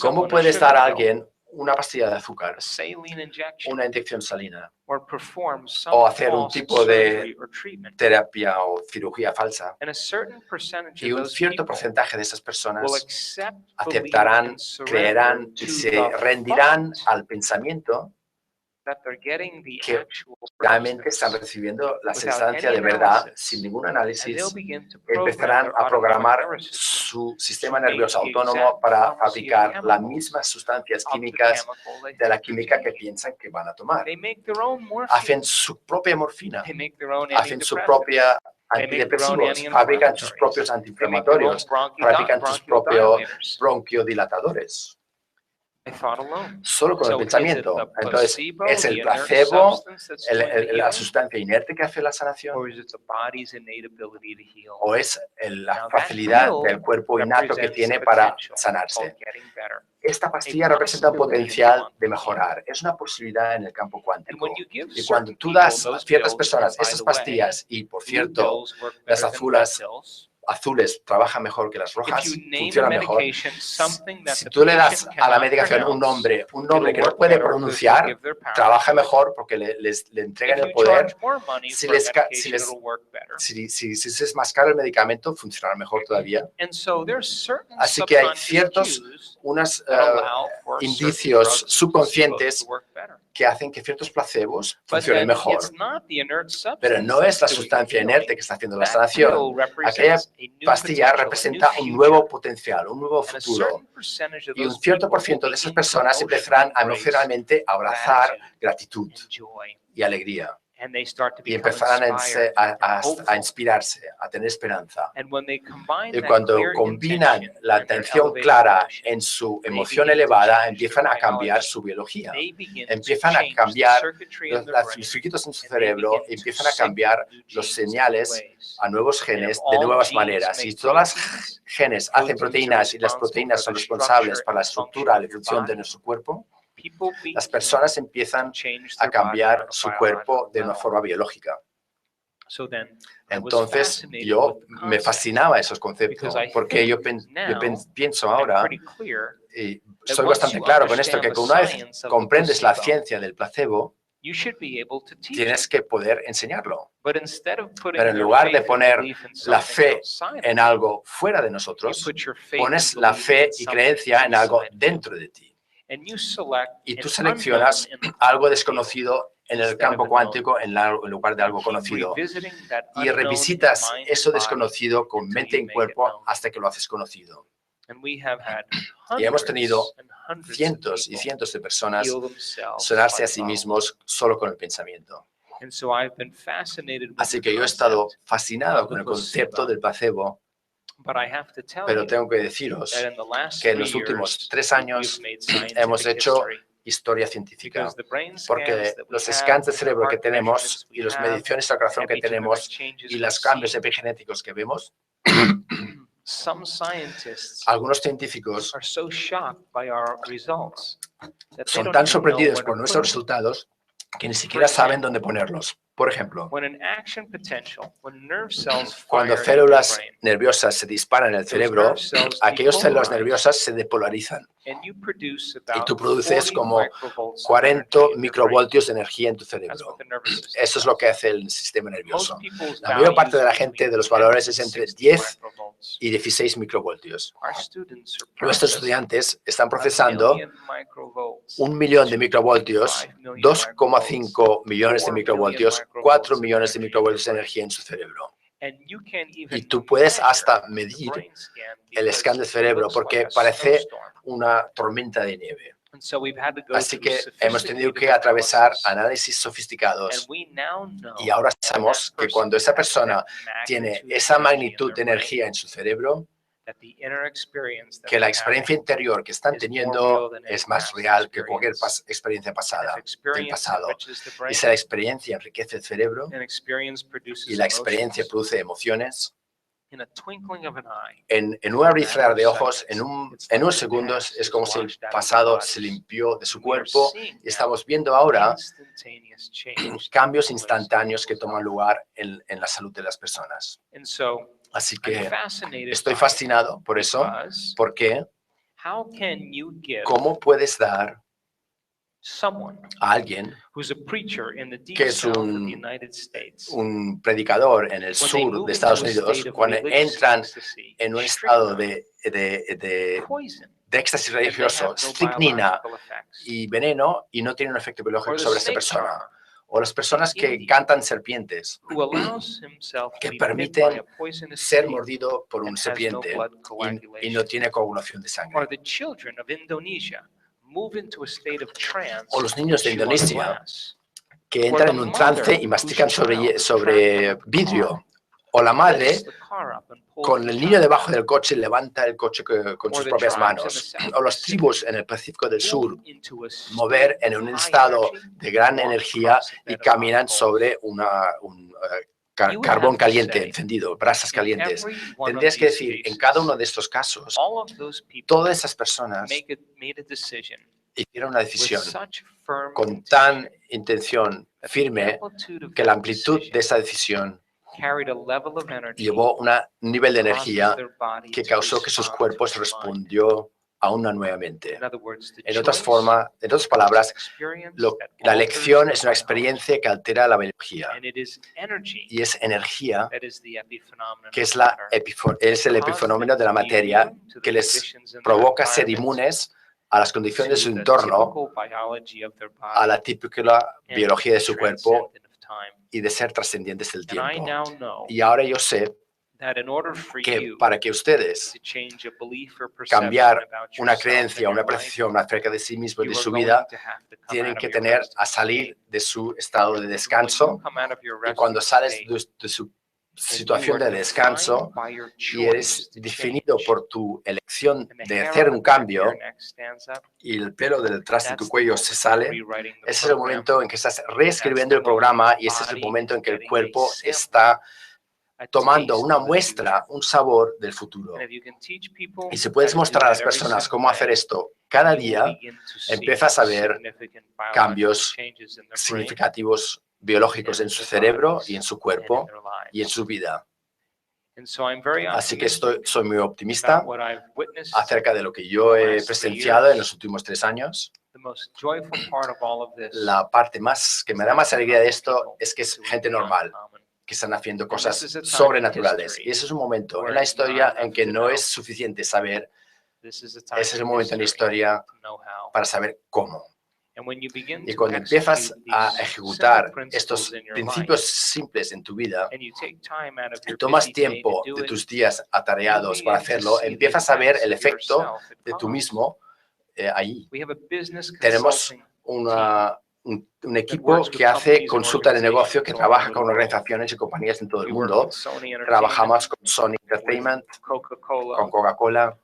¿Cómo puedes dar a alguien una pastilla de azúcar, una inyección salina, o hacer un tipo de terapia o cirugía falsa? Y un cierto porcentaje de esas personas aceptarán, creerán y se rendirán al pensamiento que realmente están recibiendo la sustancia de verdad sin ningún análisis. Empezarán a programar su sistema nervioso autónomo para fabricar las mismas sustancias químicas de la química que piensan que van a tomar. Hacen su propia morfina, hacen su propia antidepresivos, fabrican sus propios antiinflamatorios, fabrican sus propios bronquiodilatadores. Solo con el pensamiento. Entonces, ¿es el placebo la sustancia inerte que hace la sanación? ¿O es la facilidad del cuerpo innato que tiene para sanarse? Esta pastilla representa un potencial de mejorar. Es una posibilidad en el campo cuántico. Y cuando tú das a ciertas personas esas pastillas, y por cierto, las azules trabajan mejor que las rojas, funcionan mejor. Si tú le das a la medicación un nombre que no puede pronunciar, trabaja mejor porque le entregan el poder. Si es más caro el medicamento, funcionará mejor todavía. Así que hay ciertos indicios subconscientes que hacen que ciertos placebos funcionen mejor. Pero no es la sustancia inerte que está haciendo la sanación. Aquella pastilla representa un nuevo potencial, un nuevo futuro. Y un cierto por ciento de esas personas empezarán a emocionalmente abrazar gratitud y alegría. Y empezarán a inspirarse, a tener esperanza. Y cuando combinan la atención clara en su emoción elevada, empiezan a cambiar su biología. Empiezan a cambiar los circuitos en su cerebro, empiezan a cambiar los señales a nuevos genes de nuevas maneras. Y todas las genes hacen proteínas y las proteínas son responsables para la estructura y la función de nuestro cuerpo. Las personas empiezan a cambiar su cuerpo de una forma biológica. Entonces, me fascinaba esos conceptos, porque yo pienso ahora, y soy bastante claro con esto, que una vez comprendes la ciencia del placebo, tienes que poder enseñarlo. Pero en lugar de poner la fe en algo fuera de nosotros, pones la fe y creencia en algo dentro de ti. Y tú seleccionas algo desconocido en el campo cuántico en lugar de algo conocido. Y revisitas eso desconocido con mente y cuerpo hasta que lo haces conocido. Y hemos tenido cientos y cientos de personas sanarse a sí mismos solo con el pensamiento. Así que yo he estado fascinado con el concepto del placebo. Pero tengo que deciros que en los últimos 3 años hemos hecho historia científica, porque los scans de cerebro que tenemos y las mediciones del corazón que tenemos y los cambios epigenéticos que vemos, algunos científicos son tan sorprendidos por nuestros resultados que ni siquiera saben dónde ponerlos. Por ejemplo, cuando células nerviosas se disparan en el cerebro, aquellas células nerviosas se depolarizan y tú produces como 40 microvoltios de energía en tu cerebro. Eso es lo que hace el sistema nervioso. La mayor parte de la gente de los valores es entre 10 y 16 microvoltios. Nuestros estudiantes están procesando 1 millón de microvoltios, 2,5 millones de microvoltios, 4 millones de microvoltios de energía en su cerebro. Y tú puedes hasta medir el scan del cerebro porque parece una tormenta de nieve. Así que hemos tenido que atravesar análisis sofisticados y ahora sabemos que cuando esa persona tiene esa magnitud de energía en su cerebro, que la experiencia interior que están teniendo es más real que cualquier experiencia pasada del pasado. Y si la experiencia enriquece el cerebro y la experiencia produce emociones, en un abrir y cerrar de ojos, en unos segundos, es como si el pasado se limpió de su cuerpo y estamos viendo ahora cambios instantáneos que toman lugar en la salud de las personas. Así que estoy fascinado por eso, porque ¿cómo puedes dar a alguien que es un predicador en el sur de Estados Unidos, cuando entran en un estado de éxtasis religioso, strychnina y veneno, y no tiene un efecto biológico sobre esa persona? O las personas que cantan serpientes, que permiten ser mordido por un serpiente y no tiene coagulación de sangre. O los niños de Indonesia que entran en un trance y mastican sobre vidrio. O la madre con el niño debajo del coche levanta el coche con sus propias manos. O las tribus en el Pacífico del Sur mover en un estado de gran energía y caminan sobre un carbón caliente encendido, brasas calientes. Tendrías que decir, en cada uno de estos casos, todas esas personas hicieron una decisión con tan intención firme que la amplitud de esa decisión llevó un nivel de energía que causó que sus cuerpos respondió aún nuevamente. En otras palabras, la elección es una experiencia que altera la biología. Y es energía que es el epifenómeno de la materia que les provoca ser inmunes a las condiciones de su entorno, a la típica biología de su cuerpo y de ser trascendientes del tiempo. Y ahora yo sé que para que ustedes cambiar una creencia, una percepción acerca de sí mismos y de su vida, tienen que salir de su estado de descanso. Y cuando sales de su situación de descanso y eres definido por tu elección de hacer un cambio y el pelo detrás de tu cuello se sale, ese es el momento en que estás reescribiendo el programa y ese es el momento en que el cuerpo está tomando una muestra, un sabor del futuro. Y si puedes mostrar a las personas cómo hacer esto cada día, empiezas a ver cambios significativos biológicos en su cerebro y en su cuerpo y en su vida. Así que soy muy optimista acerca de lo que yo he presenciado en los últimos 3 años. La parte que me da más alegría de esto es que es gente normal, que están haciendo cosas sobrenaturales. Y ese es un momento en la historia en que no es suficiente saber, ese es el momento en la historia para saber cómo. Y cuando empiezas a ejecutar estos principios simples en tu vida y tomas tiempo de tus días atareados para hacerlo, empiezas a ver el efecto de tú mismo ahí. Tenemos un equipo que hace consulta de negocio, que trabaja con organizaciones y compañías en todo el mundo. Trabajamos con Sony Entertainment, con Coca-Cola,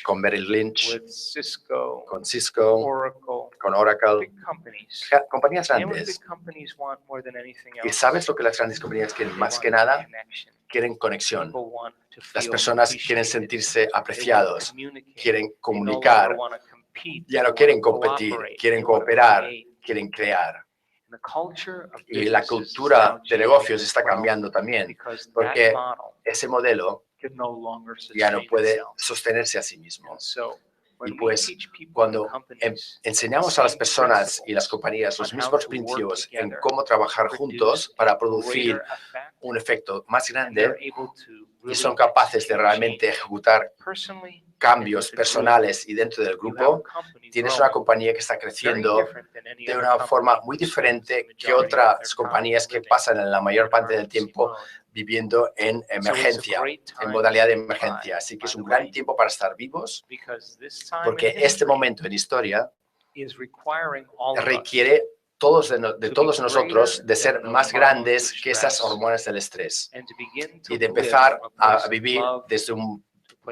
con Merrill Lynch, con Cisco, con Oracle, compañías grandes. ¿Y sabes lo que las grandes compañías quieren más que nada? Quieren conexión. Las personas quieren sentirse apreciados, quieren comunicar, ya no quieren competir, quieren cooperar, quieren crear. Y la cultura de negocios está cambiando también, porque ese modelo ya no puede sostenerse a sí mismo. Y pues cuando enseñamos a las personas y las compañías los mismos principios en cómo trabajar juntos para producir un efecto más grande y son capaces de realmente ejecutar cambios personales y dentro del grupo, tienes una compañía que está creciendo de una forma muy diferente que otras compañías que pasan en la mayor parte del tiempo viviendo en emergencia, en modalidad de emergencia. Así que es un gran tiempo para estar vivos, porque este momento en historia requiere de todos nosotros de ser más grandes que esas hormonas del estrés y de empezar a vivir desde un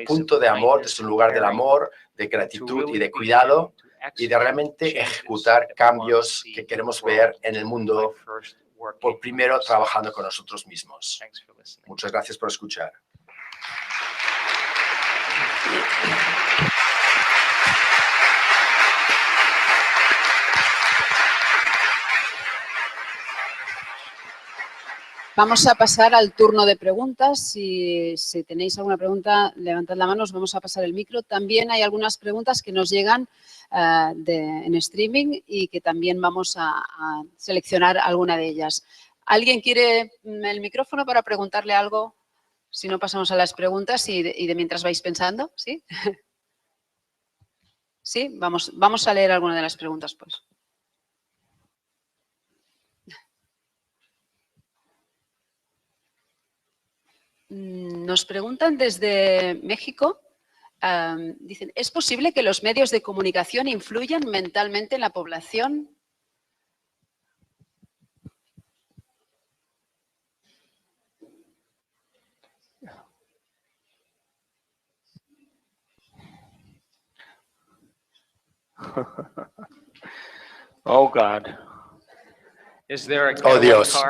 punto de amor, desde un lugar del amor, de gratitud y de cuidado, y de realmente ejecutar cambios que queremos ver en el mundo, por primero trabajando con nosotros mismos. Muchas gracias por escuchar. Vamos a pasar al turno de preguntas. Si tenéis alguna pregunta, levantad la mano, os vamos a pasar el micro. También hay algunas preguntas que nos llegan en streaming y que también vamos a seleccionar alguna de ellas. ¿Alguien quiere el micrófono para preguntarle algo? Si no, pasamos a las preguntas y de mientras vais pensando, ¿sí? Sí, vamos a leer alguna de las preguntas, pues. Nos preguntan desde México, dicen, ¿es posible que los medios de comunicación influyan mentalmente en la población? Oh, God. Oh, Dios.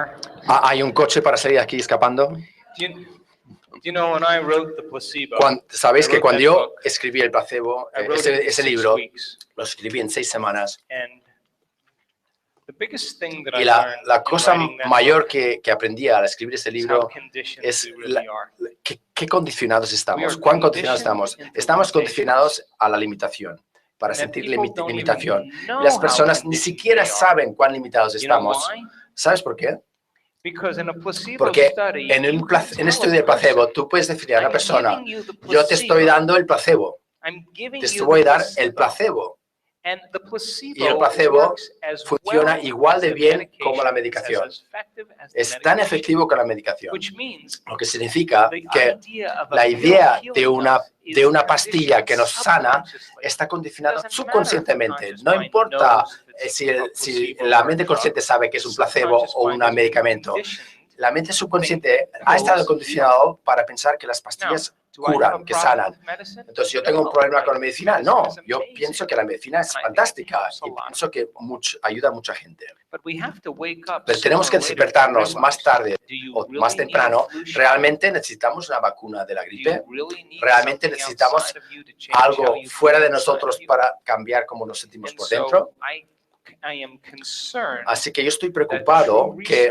¿Hay un coche para salir aquí escapando? ¿Sabéis que cuando yo escribí el placebo, ese libro, lo escribí en 6 semanas? Y la cosa mayor que aprendí al escribir ese libro es qué condicionados estamos, cuán condicionados estamos. Estamos condicionados a la limitación, para sentir limitación. Y las personas ni siquiera saben cuán limitados estamos. ¿Sabes por qué? Porque en un estudio de placebo tú puedes decir a una persona, yo te estoy dando el placebo, te voy a dar el placebo. Y el placebo funciona igual de bien como la medicación. Es tan efectivo como la medicación. Lo que significa que la idea de una pastilla que nos sana está condicionada subconscientemente. No importa si la mente consciente sabe que es un placebo o un medicamento. La mente subconsciente ha estado condicionado para pensar que las pastillas curan, que sanan. Entonces, ¿yo tengo un problema con la medicina? No, yo pienso que la medicina es fantástica y pienso que ayuda a mucha gente. Pero tenemos que despertarnos más tarde o más temprano. ¿Realmente necesitamos una vacuna de la gripe? ¿Realmente necesitamos algo fuera de nosotros para cambiar cómo nos sentimos por dentro? Así que yo estoy preocupado que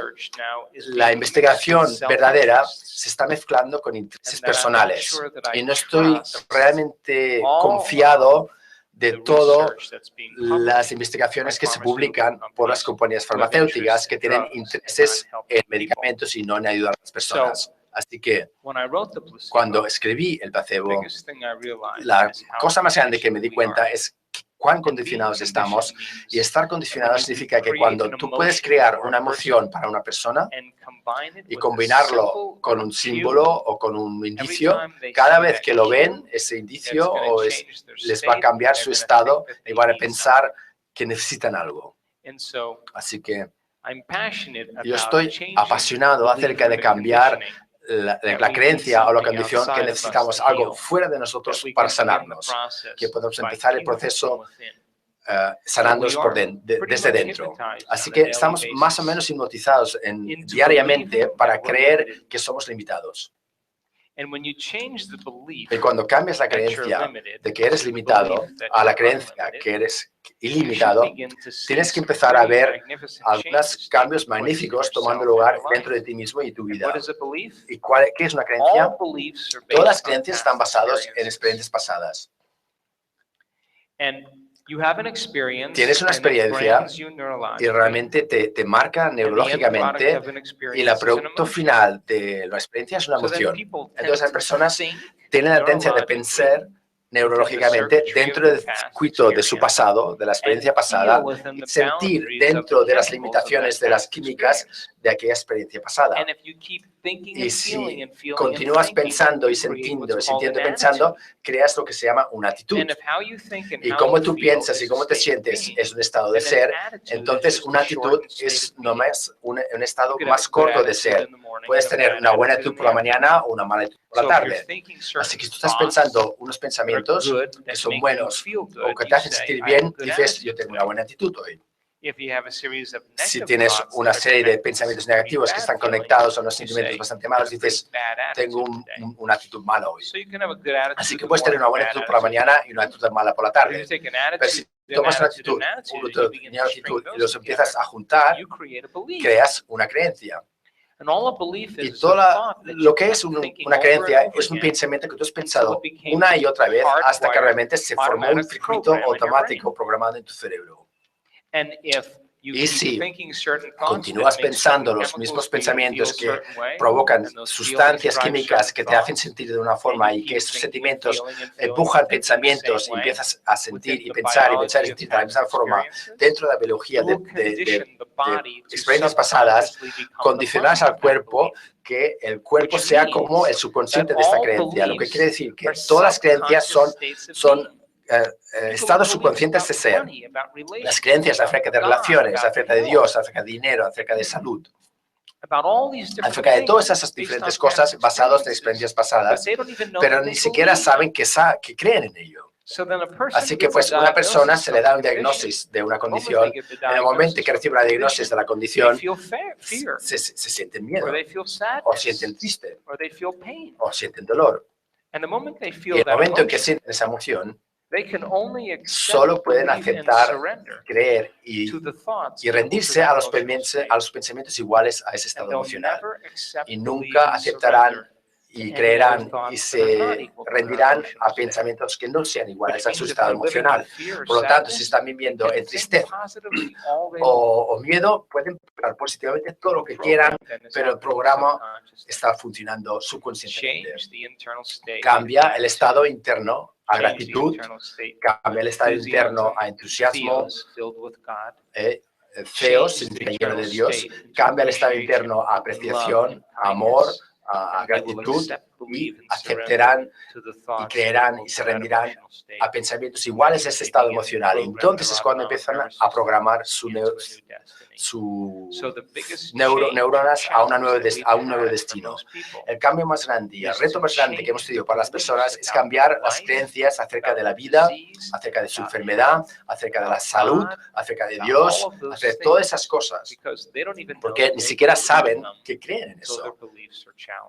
la investigación verdadera se está mezclando con intereses personales y no estoy realmente confiado de todas las investigaciones que se publican por las compañías farmacéuticas que tienen intereses en medicamentos y no en ayudar a las personas. Así que cuando escribí el placebo, la cosa más grande que me di cuenta es cuán condicionados estamos, y estar condicionado significa que cuando tú puedes crear una emoción para una persona y combinarlo con un símbolo o con un indicio, cada vez que lo ven, ese indicio les va a cambiar su estado y van a pensar que necesitan algo. Así que yo estoy apasionado acerca de cambiar la creencia o la condición que necesitamos algo fuera de nosotros para sanarnos, que podemos empezar el proceso sanándonos desde dentro. Así que estamos más o menos hipnotizados diariamente para creer que somos limitados. Y cuando cambias la creencia de que eres limitado a la creencia que eres ilimitado, tienes que empezar a ver algunos cambios magníficos tomando lugar dentro de ti mismo y tu vida. ¿Y qué es una creencia? Todas las creencias están basadas en experiencias pasadas. Tienes una experiencia y realmente te marca neurológicamente, y el producto final de la experiencia es una emoción. Entonces las personas tienen la tendencia de pensar neurológicamente dentro del circuito de su pasado, de la experiencia pasada, y sentir dentro de las limitaciones de las químicas de aquella experiencia pasada. Y si continúas pensando y sintiendo, pensando, creas lo que se llama una actitud. Y cómo tú piensas y cómo te sientes es un estado de ser, entonces una actitud es nomás un estado más corto de ser. Puedes tener una buena actitud por la mañana o una mala actitud por la tarde. Así que si tú estás pensando unos pensamientos que son buenos o que te hacen sentir bien, dices, yo tengo una buena actitud hoy. Si tienes una serie de pensamientos negativos que estón conectados a unos sentimientos bastante malos, dices, tengo una actitud mala hoy. Así que puedes tener una buena actitud por la mañana y una actitud mala por la tarde. Pero si tomas una actitud y los empiezas a juntar, creas una creencia. Y todo lo que es una creencia es un pensamiento que tú has pensado una y otra vez hasta que realmente se formó un circuito automático programado en tu cerebro. Y si continúas pensando los mismos pensamientos que provocan sustancias químicas que te hacen sentir de una forma y que esos sentimientos empujan pensamientos y empiezas a sentir y pensar y sentir de la misma forma dentro de la biología de experiencias pasadas, condicionas al cuerpo que el cuerpo sea como el subconsciente de esta creencia. Lo que quiere decir que todas las creencias son estados subconscientes de ser. Las creencias acerca de relaciones, acerca de Dios, acerca de dinero, acerca de salud, acerca de todas esas diferentes cosas basadas en experiencias pasadas, pero ni siquiera saben que creen en ello. Así que pues una persona se le da un diagnóstico de una condición, en el momento que recibe la diagnóstico de la condición, se sienten miedo, o sienten triste, o sienten dolor. Y el momento en que sienten esa emoción, solo pueden aceptar, creer y rendirse a los pensamientos iguales a ese estado emocional. Y nunca aceptarán y creerán y se rendirán a pensamientos que no sean iguales a su estado emocional. Por lo tanto, si están viviendo en tristeza o miedo, pueden pensar positivamente todo lo que quieran, pero el programa está funcionando subconscientemente. Cambia el estado interno a gratitud, cambia el estado interno a entusiasmo, feos, significa lleno de Dios, cambia el estado interno a apreciación, a amor, a gratitud, y aceptarán y creerán y se rendirán a pensamientos iguales a ese estado emocional. Entonces es cuando empiezan a programar sus neuronas a un nuevo destino. El cambio más grande y el reto más grande que hemos tenido para las personas es cambiar las creencias acerca de la vida, acerca de su enfermedad, acerca de la salud, acerca de Dios, acerca de todas esas cosas, porque ni siquiera saben que creen en eso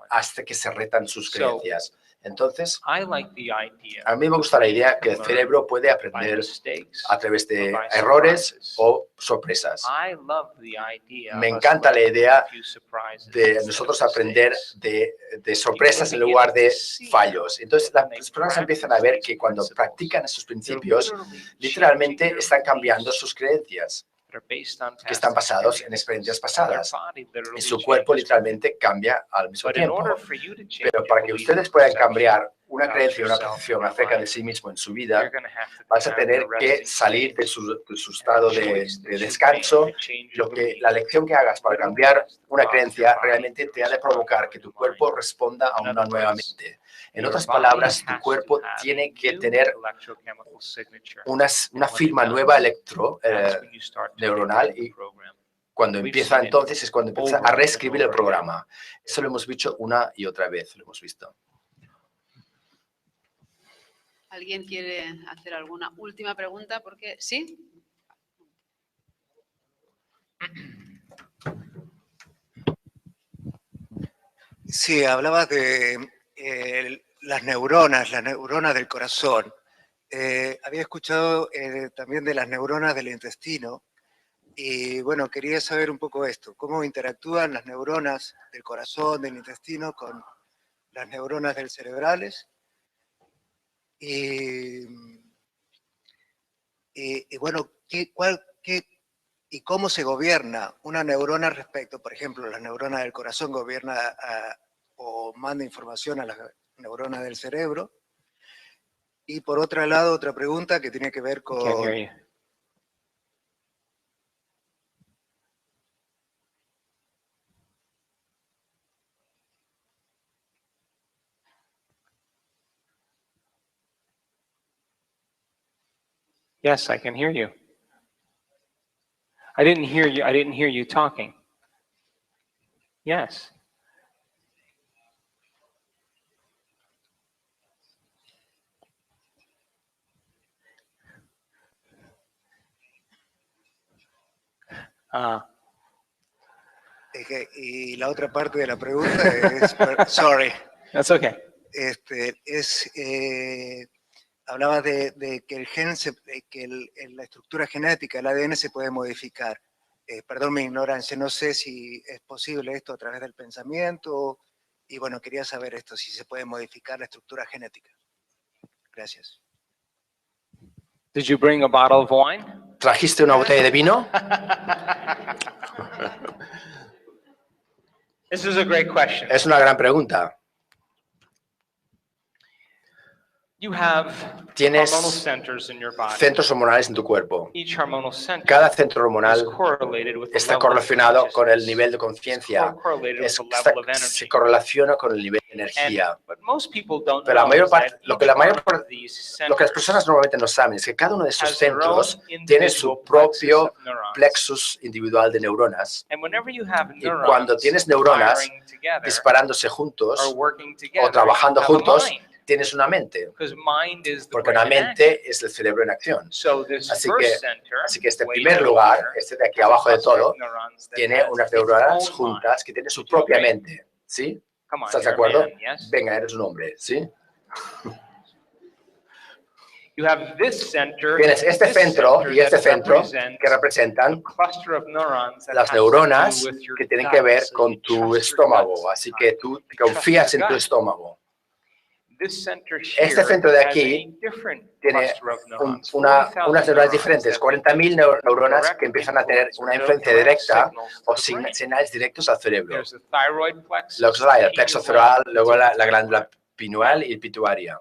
hasta que se retan sus creencias. Entonces, a mí me gusta la idea que el cerebro puede aprender a través de errores o sorpresas. Me encanta la idea de nosotros aprender de sorpresas en lugar de fallos. Entonces, las personas empiezan a ver que cuando practican esos principios, literalmente están cambiando sus creencias, que están basados en experiencias pasadas. Y su cuerpo literalmente cambia al mismo tiempo. Pero para que ustedes puedan cambiar una creencia y una percepción acerca de sí mismo en su vida, vas a tener que salir de su estado de descanso. La lección que hagas para cambiar una creencia realmente te ha de provocar que tu cuerpo responda a una nueva mente. En otras palabras, tu cuerpo tiene que tener una firma nueva neuronal y cuando empieza entonces es cuando empieza a reescribir el programa. Eso lo hemos visto una y otra vez, lo hemos visto. ¿Alguien quiere hacer alguna última pregunta? Porque sí. Sí, hablabas de las neuronas del corazón. Había escuchado también de las neuronas del intestino y bueno, quería saber un poco esto, cómo interactúan las neuronas del corazón, del intestino con las neuronas del cerebrales y bueno, ¿y cómo se gobierna una neurona respecto, por ejemplo, la neurona del corazón gobierna o manda información a las neuronas del cerebro? Y por otro lado, otra pregunta que tiene que ver con... Yes, I can hear you. I didn't hear you. I didn't hear you talking. Yes. Y la otra parte de la pregunta es, sorry. That's okay. Hablaba de que el gen, la estructura genética, el ADN se puede modificar. Perdón mi ignorancia, no sé si es posible esto a través del pensamiento. Y bueno, quería saber esto, si se puede modificar la estructura genética. Gracias. Did you bring a bottle of wine? ¿Trajiste una botella de vino? This is a great question. Es una gran pregunta. You have Tienes hormonal centers in your body. centros hormonales en tu cuerpo. Each hormonal center Cada centro is hormonal correlated with the está level of correlacionado con el consciousness. nivel de conciencia, Correlated with the level of energy. se correlaciona con el nivel de energía. But most people don't Pero la know mayor is that parte, lo que each la mayor one of parte, these lo que las personas centers normalmente no saben es que cada uno de estos has their own centros tiene su individual propio plexus of neurons. plexus individual de neuronas. And whenever you have Y cuando neurons tienes neuronas firing together disparándose or juntos working o together, trabajando you have a juntos, mind, tienes una mente, because mind is the porque brain una in action. mente es el cerebro en acción. So this Así first center, que este way primer down lugar, here, este de aquí has a abajo de cluster of todo, neurons that tiene has unas its neuronas own juntas mind. que tienen su Would you propia agree? mente, ¿sí? Come on, ¿Estás de you're a acuerdo? man, yes? Venga, eres un hombre, ¿sí? You have this center, Tienes este this centro center y este that centro represents que representan a cluster of neurons that las has to do neuronas with your que tienen gut. que ver So con you tu trust your estómago, gut así que tú sometimes. You confías trust en your tu gut. estómago. This center Este here centro de has aquí a different tiene cluster of neurons, unas 40,000 neuronas neurons diferentes, that make 40.000 neuronas direct que empiezan a tener influence or una influencia direct directa signals o to the brain. señales directos al cerebro. There's the thyroid plexus, Lo que es el plexo cerebral, luego la pituitary. glándula pineal y pituitaria.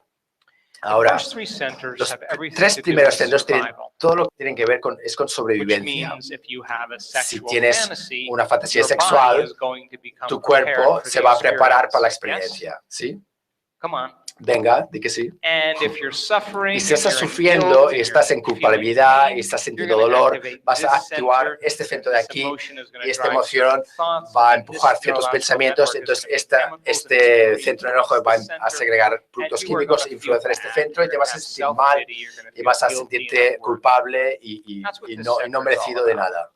The Ahora, first three centers los have everything tres to do primeros with centros tienen survival, todo lo que tienen que ver con, es con which sobrevivencia. means if you have a Si sexual tienes fantasy, una fantasía your body sexual, is going to become tu prepared cuerpo for se the va a preparar para la experience. Yes? experiencia, ¿sí? Come on. Venga, di que sí. And if you're suffering, Y si estás and you're in sufriendo guilt, y and estás you're en feeling culpabilidad pain, y estás you're sintiendo going to dolor, activate vas a this activar center. este centro de This aquí emotion is going y to esta drive emoción certain thoughts, va a and this empujar ciertos neurological pensamientos, network is entonces going to make chemicals and este secrete centro towards neurológico va this a center, segregar and productos químicos, you are going to feel influenciar este bad, centro y you're te going vas to a have sentir mal self-pity, you're going to y feel vas a guilty and sentirte unworthy. culpable That's what y this no center is all merecido de about. nada.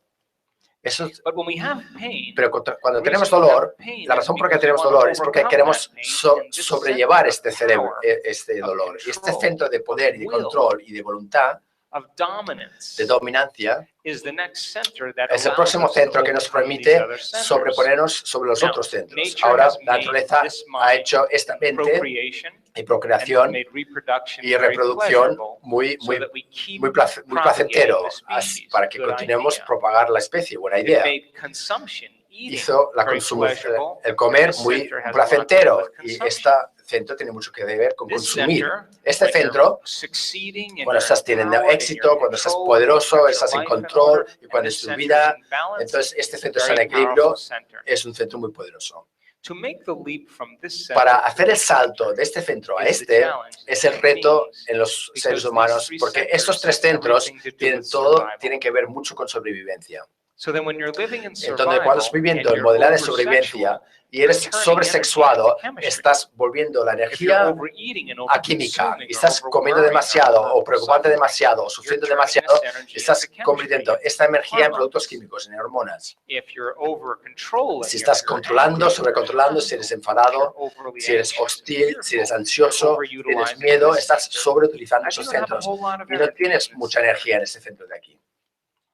Eso, But when we have pain, pero cuando the tenemos reason we have dolor, pain la is razón por la que because we tenemos want to dolor es porque overcome queremos that pain, and this sobrellevar center este of cerebro, power, este of dolor. Y este control, centro de poder y de of will, control y de voluntad, of dominance, de dominancia, is the next center that es el allows próximo us to centro que nos overcome these permite other centers. sobreponernos sobre los Now, otros centros. nature Ahora, has la made naturaleza this ha mind hecho esta mente procreation y and procreación made reproduction y very reproducción pleasurable, muy so that we keep muy propagating placentero the species. para que Good continuemos idea. propagar la especie. Buena It idea. made consumption, eating, Hizo la very pleasurable. el comer This muy center has a lot to do placentero with y consumption. este centro tiene mucho que ver con This consumir. center, Este when you're centro, succeeding and cuando you're estás teniendo empowered and éxito, you're in cuando estás control, poderoso, you put estás your en life in control order, y cuando and es this tu center vida, is in balance, entonces este it's a centro está en very equilibrio, powerful center. es un centro muy poderoso. To make the leap from this center Para to hacer el this salto center de este centro a is the este challenge in es el human reto beings, en los because seres these humanos, three porque centers estos tres have centros everything to do tienen with todo, survival. tienen que ver mucho con sobrevivencia. So then when you're living in Entonces, survival cuando estás and viviendo en you're modalidad de oversexual, sobrevivencia y you're eres turning energy sobresexuado, into chemistry. estás volviendo la If you're energía overeating and a química overconsuming y or estás comiendo overworrying demasiado or o preocupante oversuffering, demasiado o you're sufriendo turning demasiado, this energy estás into convirtiendo chemistry, esta energía en hormones. productos químicos, en hormonas. If you're over-controlling, Si if estás you're controlando, angry, sobrecontrolando, si eres if you're enfadado, overly si eres anxious, hostil, fearful, si eres you're ansioso, tienes overutilizing miedo, this estás center, sobreutilizando and you esos don't have a centros whole lot of y no energy. tienes mucha energía en ese centro de aquí.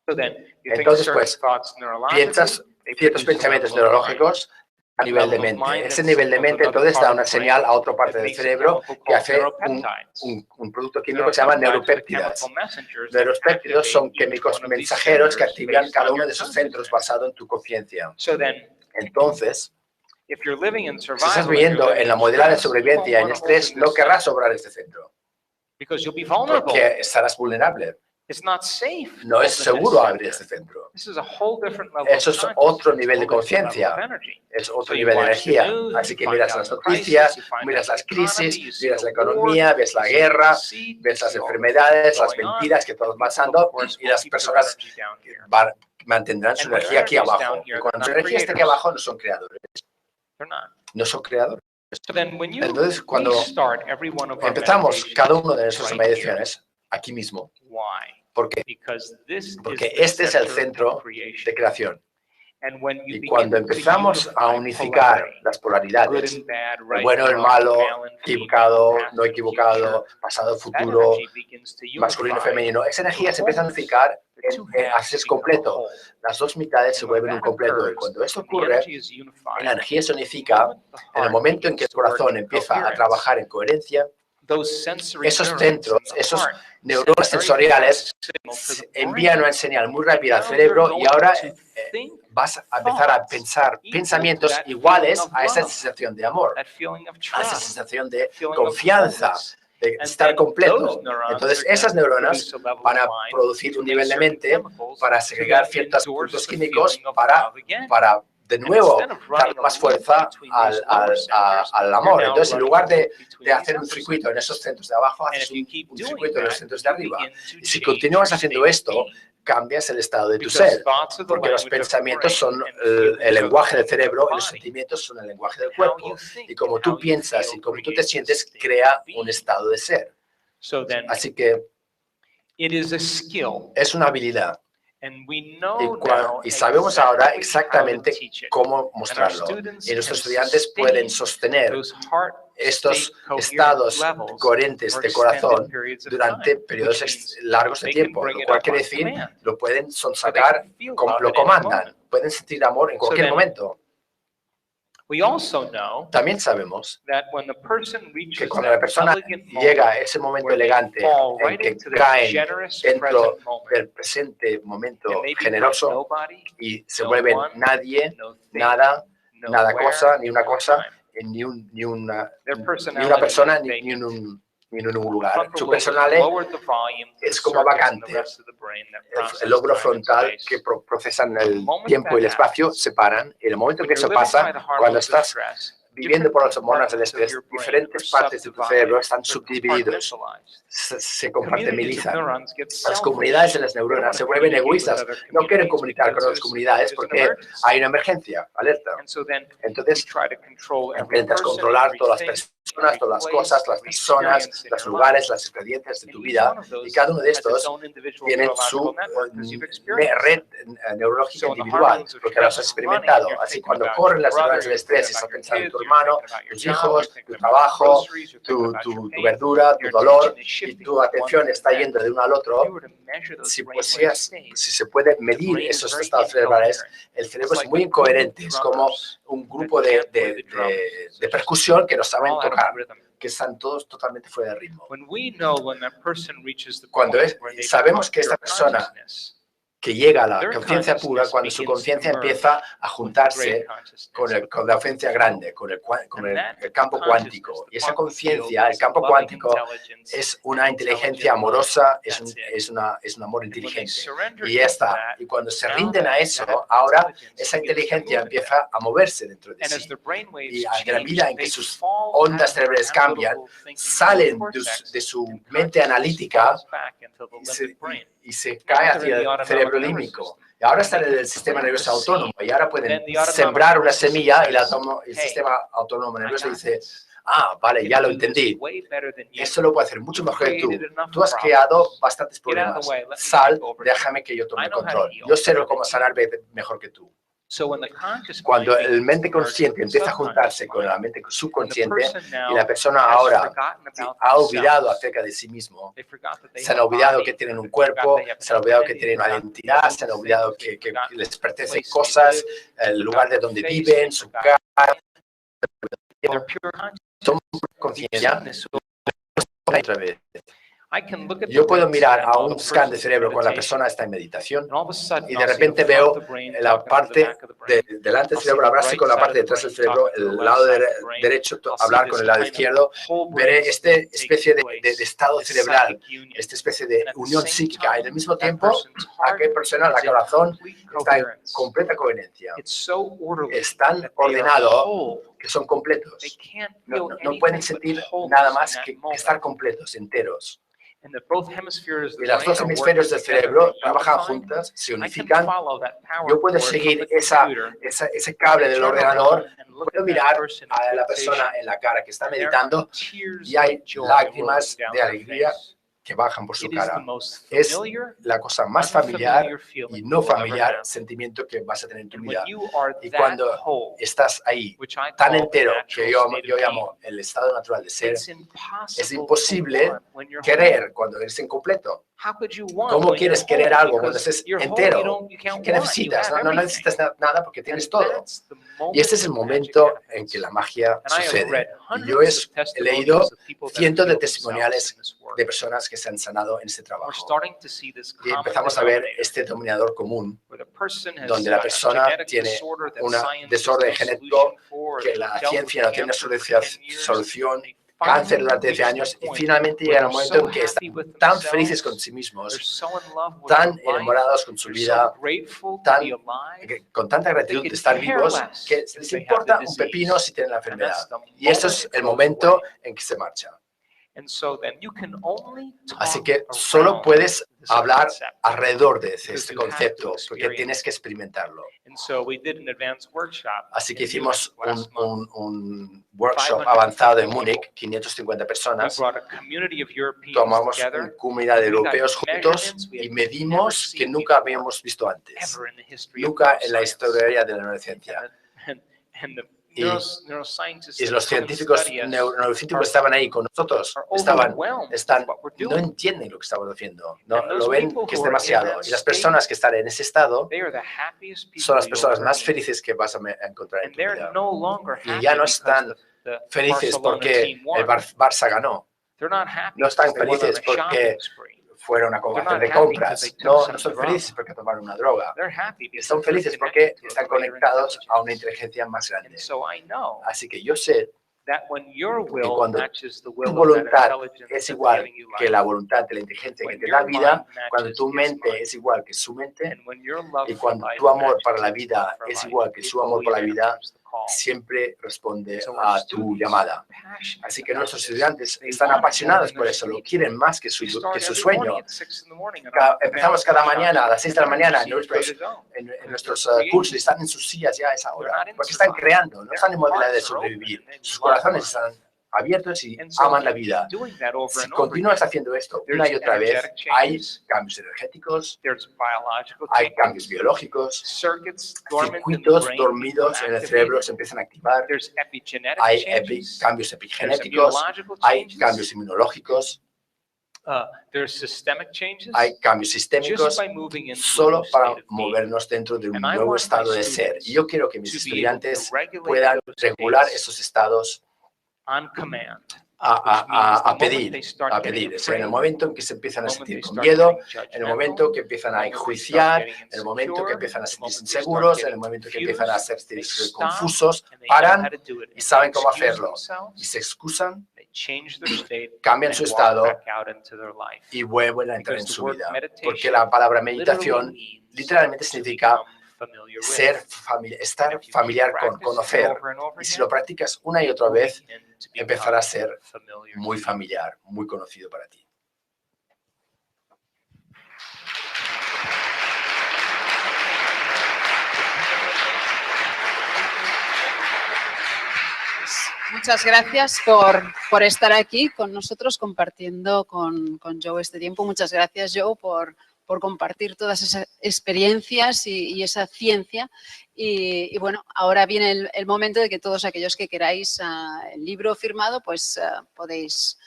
So then, you think Entonces, certain pues, thoughts neurologically, piensas they ciertos produce a pensamientos level of mind. neurológicos a nivel de mente. Ese nivel de mente entonces da una señal a otra parte del cerebro que hace un producto químico que se llama neuropéptidas. Neuropéptidos son químicos mensajeros que activan cada uno de esos centros basado en tu conciencia. Entonces, si estás viviendo en la modalidad de sobrevivencia en estrés, no querrás sobrar este centro, porque estarás vulnerable. No es seguro abrir este centro. Eso es otro nivel de conciencia, es otro nivel de energía. Así que miras las noticias, miras las crisis, miras la economía, ves la guerra, ves las enfermedades, las mentiras que estamos pasando y las personas mantendrán su energía aquí abajo. Y cuando su energía está aquí abajo no son creadores. No son creadores. Entonces, cuando empezamos cada uno de nuestras meditaciones aquí mismo, ¿por qué? Porque este es el centro de creación. Y cuando empezamos a unificar las polaridades, el bueno, el malo, equivocado, no equivocado, pasado, futuro, masculino, femenino, esa energía se empieza a unificar así es completo. Las dos mitades se vuelven un completo. Y cuando esto ocurre, la energía se unifica. En el momento en que el corazón empieza a trabajar en coherencia, esos centros, esos neuronas sensoriales envían una señal muy rápida al cerebro y ahora vas a empezar a pensar pensamientos iguales a esa sensación de amor, a esa sensación de confianza, de estar completo. Entonces, esas neuronas van a producir un nivel de mente para segregar ciertos puntos químicos para de nuevo, dar más fuerza al amor. Entonces, en lugar de hacer un circuito en esos centros de abajo, haces un circuito en los centros de arriba. Y si continúas haciendo esto, cambias el estado de tu ser, porque los pensamientos son el lenguaje del cerebro y los sentimientos son el lenguaje del cuerpo. Y como tú piensas y como tú te sientes, crea un estado de ser. Así que es una habilidad. Y sabemos ahora exactamente cómo mostrarlo. Y nuestros estudiantes pueden sostener estos estados coherentes de corazón durante periodos largos de tiempo, lo cual quiere decir, lo pueden sacar, lo comandan, pueden sentir amor en cualquier momento. También sabemos que cuando la persona llega a ese momento elegante en que caen dentro del presente momento generoso y se vuelven nadie, nada, cosa, ni una cosa, ni una persona, ni en un lugar. Su personalidad es como vacante. El lóbulo frontal que procesan el tiempo y el espacio se paran. Y en el momento en que eso pasa, cuando estás viviendo por las hormonas del estrés, diferentes partes de tu cerebro están subdivididos, se compartimentalizan. Las comunidades de las neuronas se vuelven egoístas, no quieren comunicar con otras comunidades porque hay una emergencia, alerta. Entonces, intentas controlar todas las personas, todas las cosas, las personas, los lugares, las experiencias de tu vida, y cada uno de estos tiene su red neurológica individual, porque lo has experimentado. Así, cuando corren las neuronas del estrés y estás pensando en tu hermano, tus hijos, tu trabajo, tu verdura, tu dolor, y tu atención está yendo de uno al otro, si se puede medir esos estados cerebrales, el cerebro es muy incoherente, es como un grupo de percusión que no saben tocar, que están todos totalmente fuera de ritmo. Cuando sabemos que esta persona que llega a la conciencia pura, cuando su conciencia empieza a juntarse con la conciencia grande, con el campo cuántico. Y esa conciencia, el campo cuántico, es una inteligencia amorosa, es un amor inteligente. Y ya está. Y cuando se rinden a eso, ahora esa inteligencia empieza a moverse dentro de sí. Y a la medida en que sus ondas cerebrales cambian, salen de su mente analítica y se cae hacia el cerebro límbico. Y ahora están en el sistema nervioso autónomo y ahora pueden sembrar una semilla y el sistema autónomo nervioso dice, ah, vale, ya lo entendí. Eso lo puede hacer mucho mejor que tú. Tú has creado bastantes problemas. Sal, déjame que yo tome el control. Yo sé cómo sanarme mejor que tú. Cuando el mente consciente empieza a juntarse con la mente subconsciente y la persona ahora ha olvidado acerca de sí mismo, se han olvidado que tienen un cuerpo, se han olvidado que tienen una identidad, se han olvidado que les pertenecen cosas, el lugar de donde viven, su casa, son conciencia otra vez. Yo puedo mirar a un scan de cerebro cuando la persona está en meditación y de repente veo la parte delante del cerebro hablarse con la parte de detrás del cerebro, el lado derecho hablar con el lado izquierdo. Veré esta especie de estado cerebral, esta especie de unión psíquica. Y al mismo tiempo, aquella persona, la corazón, está en completa coherencia. Es tan ordenado que son completos. No pueden sentir nada más que estar completos, enteros. Y las dos hemisferios del cerebro trabajan juntas, se unifican. Yo puedo seguir ese cable del ordenador, puedo mirar a la persona en la cara que está meditando y hay lágrimas de alegría que bajan por su cara. Es la cosa más familiar y no familiar sentimiento que vas a tener en tu vida. Y cuando estás ahí, tan entero, que yo llamo el estado natural de ser, es imposible querer cuando eres incompleto. ¿Cómo quieres querer algo cuando estés entero? ¿Qué necesitas? No necesitas nada porque tienes todo. Y este es el momento en que la magia sucede. Y yo he leído cientos de testimoniales de personas que se han sanado en este trabajo. Y empezamos a ver este denominador común, donde la persona tiene un desorden genético que la ciencia no tiene una solución, cáncer durante 10 años, y finalmente llega un momento en que están tan felices con sí mismos, tan enamorados con su vida, con tanta gratitud de estar vivos, que les importa un pepino si tienen la enfermedad. Y esto es el momento en que se marcha. Así que solo puedes hablar alrededor de este concepto, porque tienes que experimentarlo. Así que hicimos un workshop avanzado en Múnich, 550 personas. Tomamos una comunidad de europeos juntos y medimos que nunca habíamos visto antes, nunca en la historia de la neurociencia. Y los científicos neurocientíficos estaban ahí con nosotros, no entienden lo que estamos haciendo, lo ven que es demasiado. Y las personas que están en ese estado son las personas más felices que vas a encontrar en tu vida. Y ya no están felices porque el Barça ganó, no están felices porque fuera una conversación de compras. No son felices porque tomaron una droga. Están felices porque están conectados a una inteligencia más grande. Así que yo sé que cuando tu voluntad es igual que la voluntad de la inteligencia que te da vida, cuando tu mente es igual que su mente, y cuando tu amor para la vida es igual que su amor por la vida, siempre responde a tu llamada. Así que nuestros estudiantes están apasionados por eso, lo quieren más que su sueño. Empezamos cada mañana a las 6 de la mañana en nuestros cursos, y están en sus sillas ya a esa hora, porque están creando, no están en modalidad de sobrevivir. Sus corazones están abiertos y aman la vida. Si continúas haciendo esto una y otra vez, hay cambios energéticos, hay cambios biológicos, circuitos dormidos en el cerebro se empiezan a activar, hay cambios epigenéticos, hay cambios inmunológicos, hay cambios sistémicos solo para movernos dentro de un nuevo estado de ser. Y yo quiero que mis estudiantes puedan regular esos estados a pedir. Es en el momento en que se empiezan a sentir con miedo, en el momento que empiezan a enjuiciar, en el momento que empiezan a sentirse inseguros, en el momento que empiezan a sentirse confusos, paran y saben cómo hacerlo. Y se excusan, cambian su estado y vuelven a entrar en su vida. Porque la palabra meditación literalmente significa estar familiar con, conocer. Y si lo practicas una y otra vez, empezará a ser muy familiar, muy conocido para ti. Muchas gracias por estar aquí con nosotros, compartiendo con Joe este tiempo. Muchas gracias, Joe, por compartir todas esas experiencias y esa ciencia. Y bueno, ahora viene el momento de que todos aquellos que queráis el libro firmado, pues podéis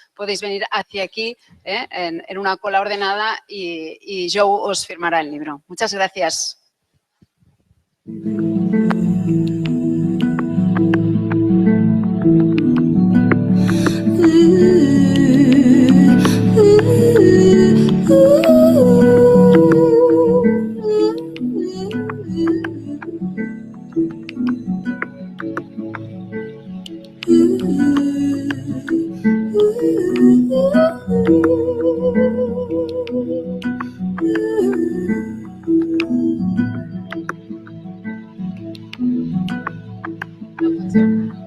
venir hacia aquí en una cola ordenada y Joe os firmará el libro. Muchas gracias. Ooh. Gracias.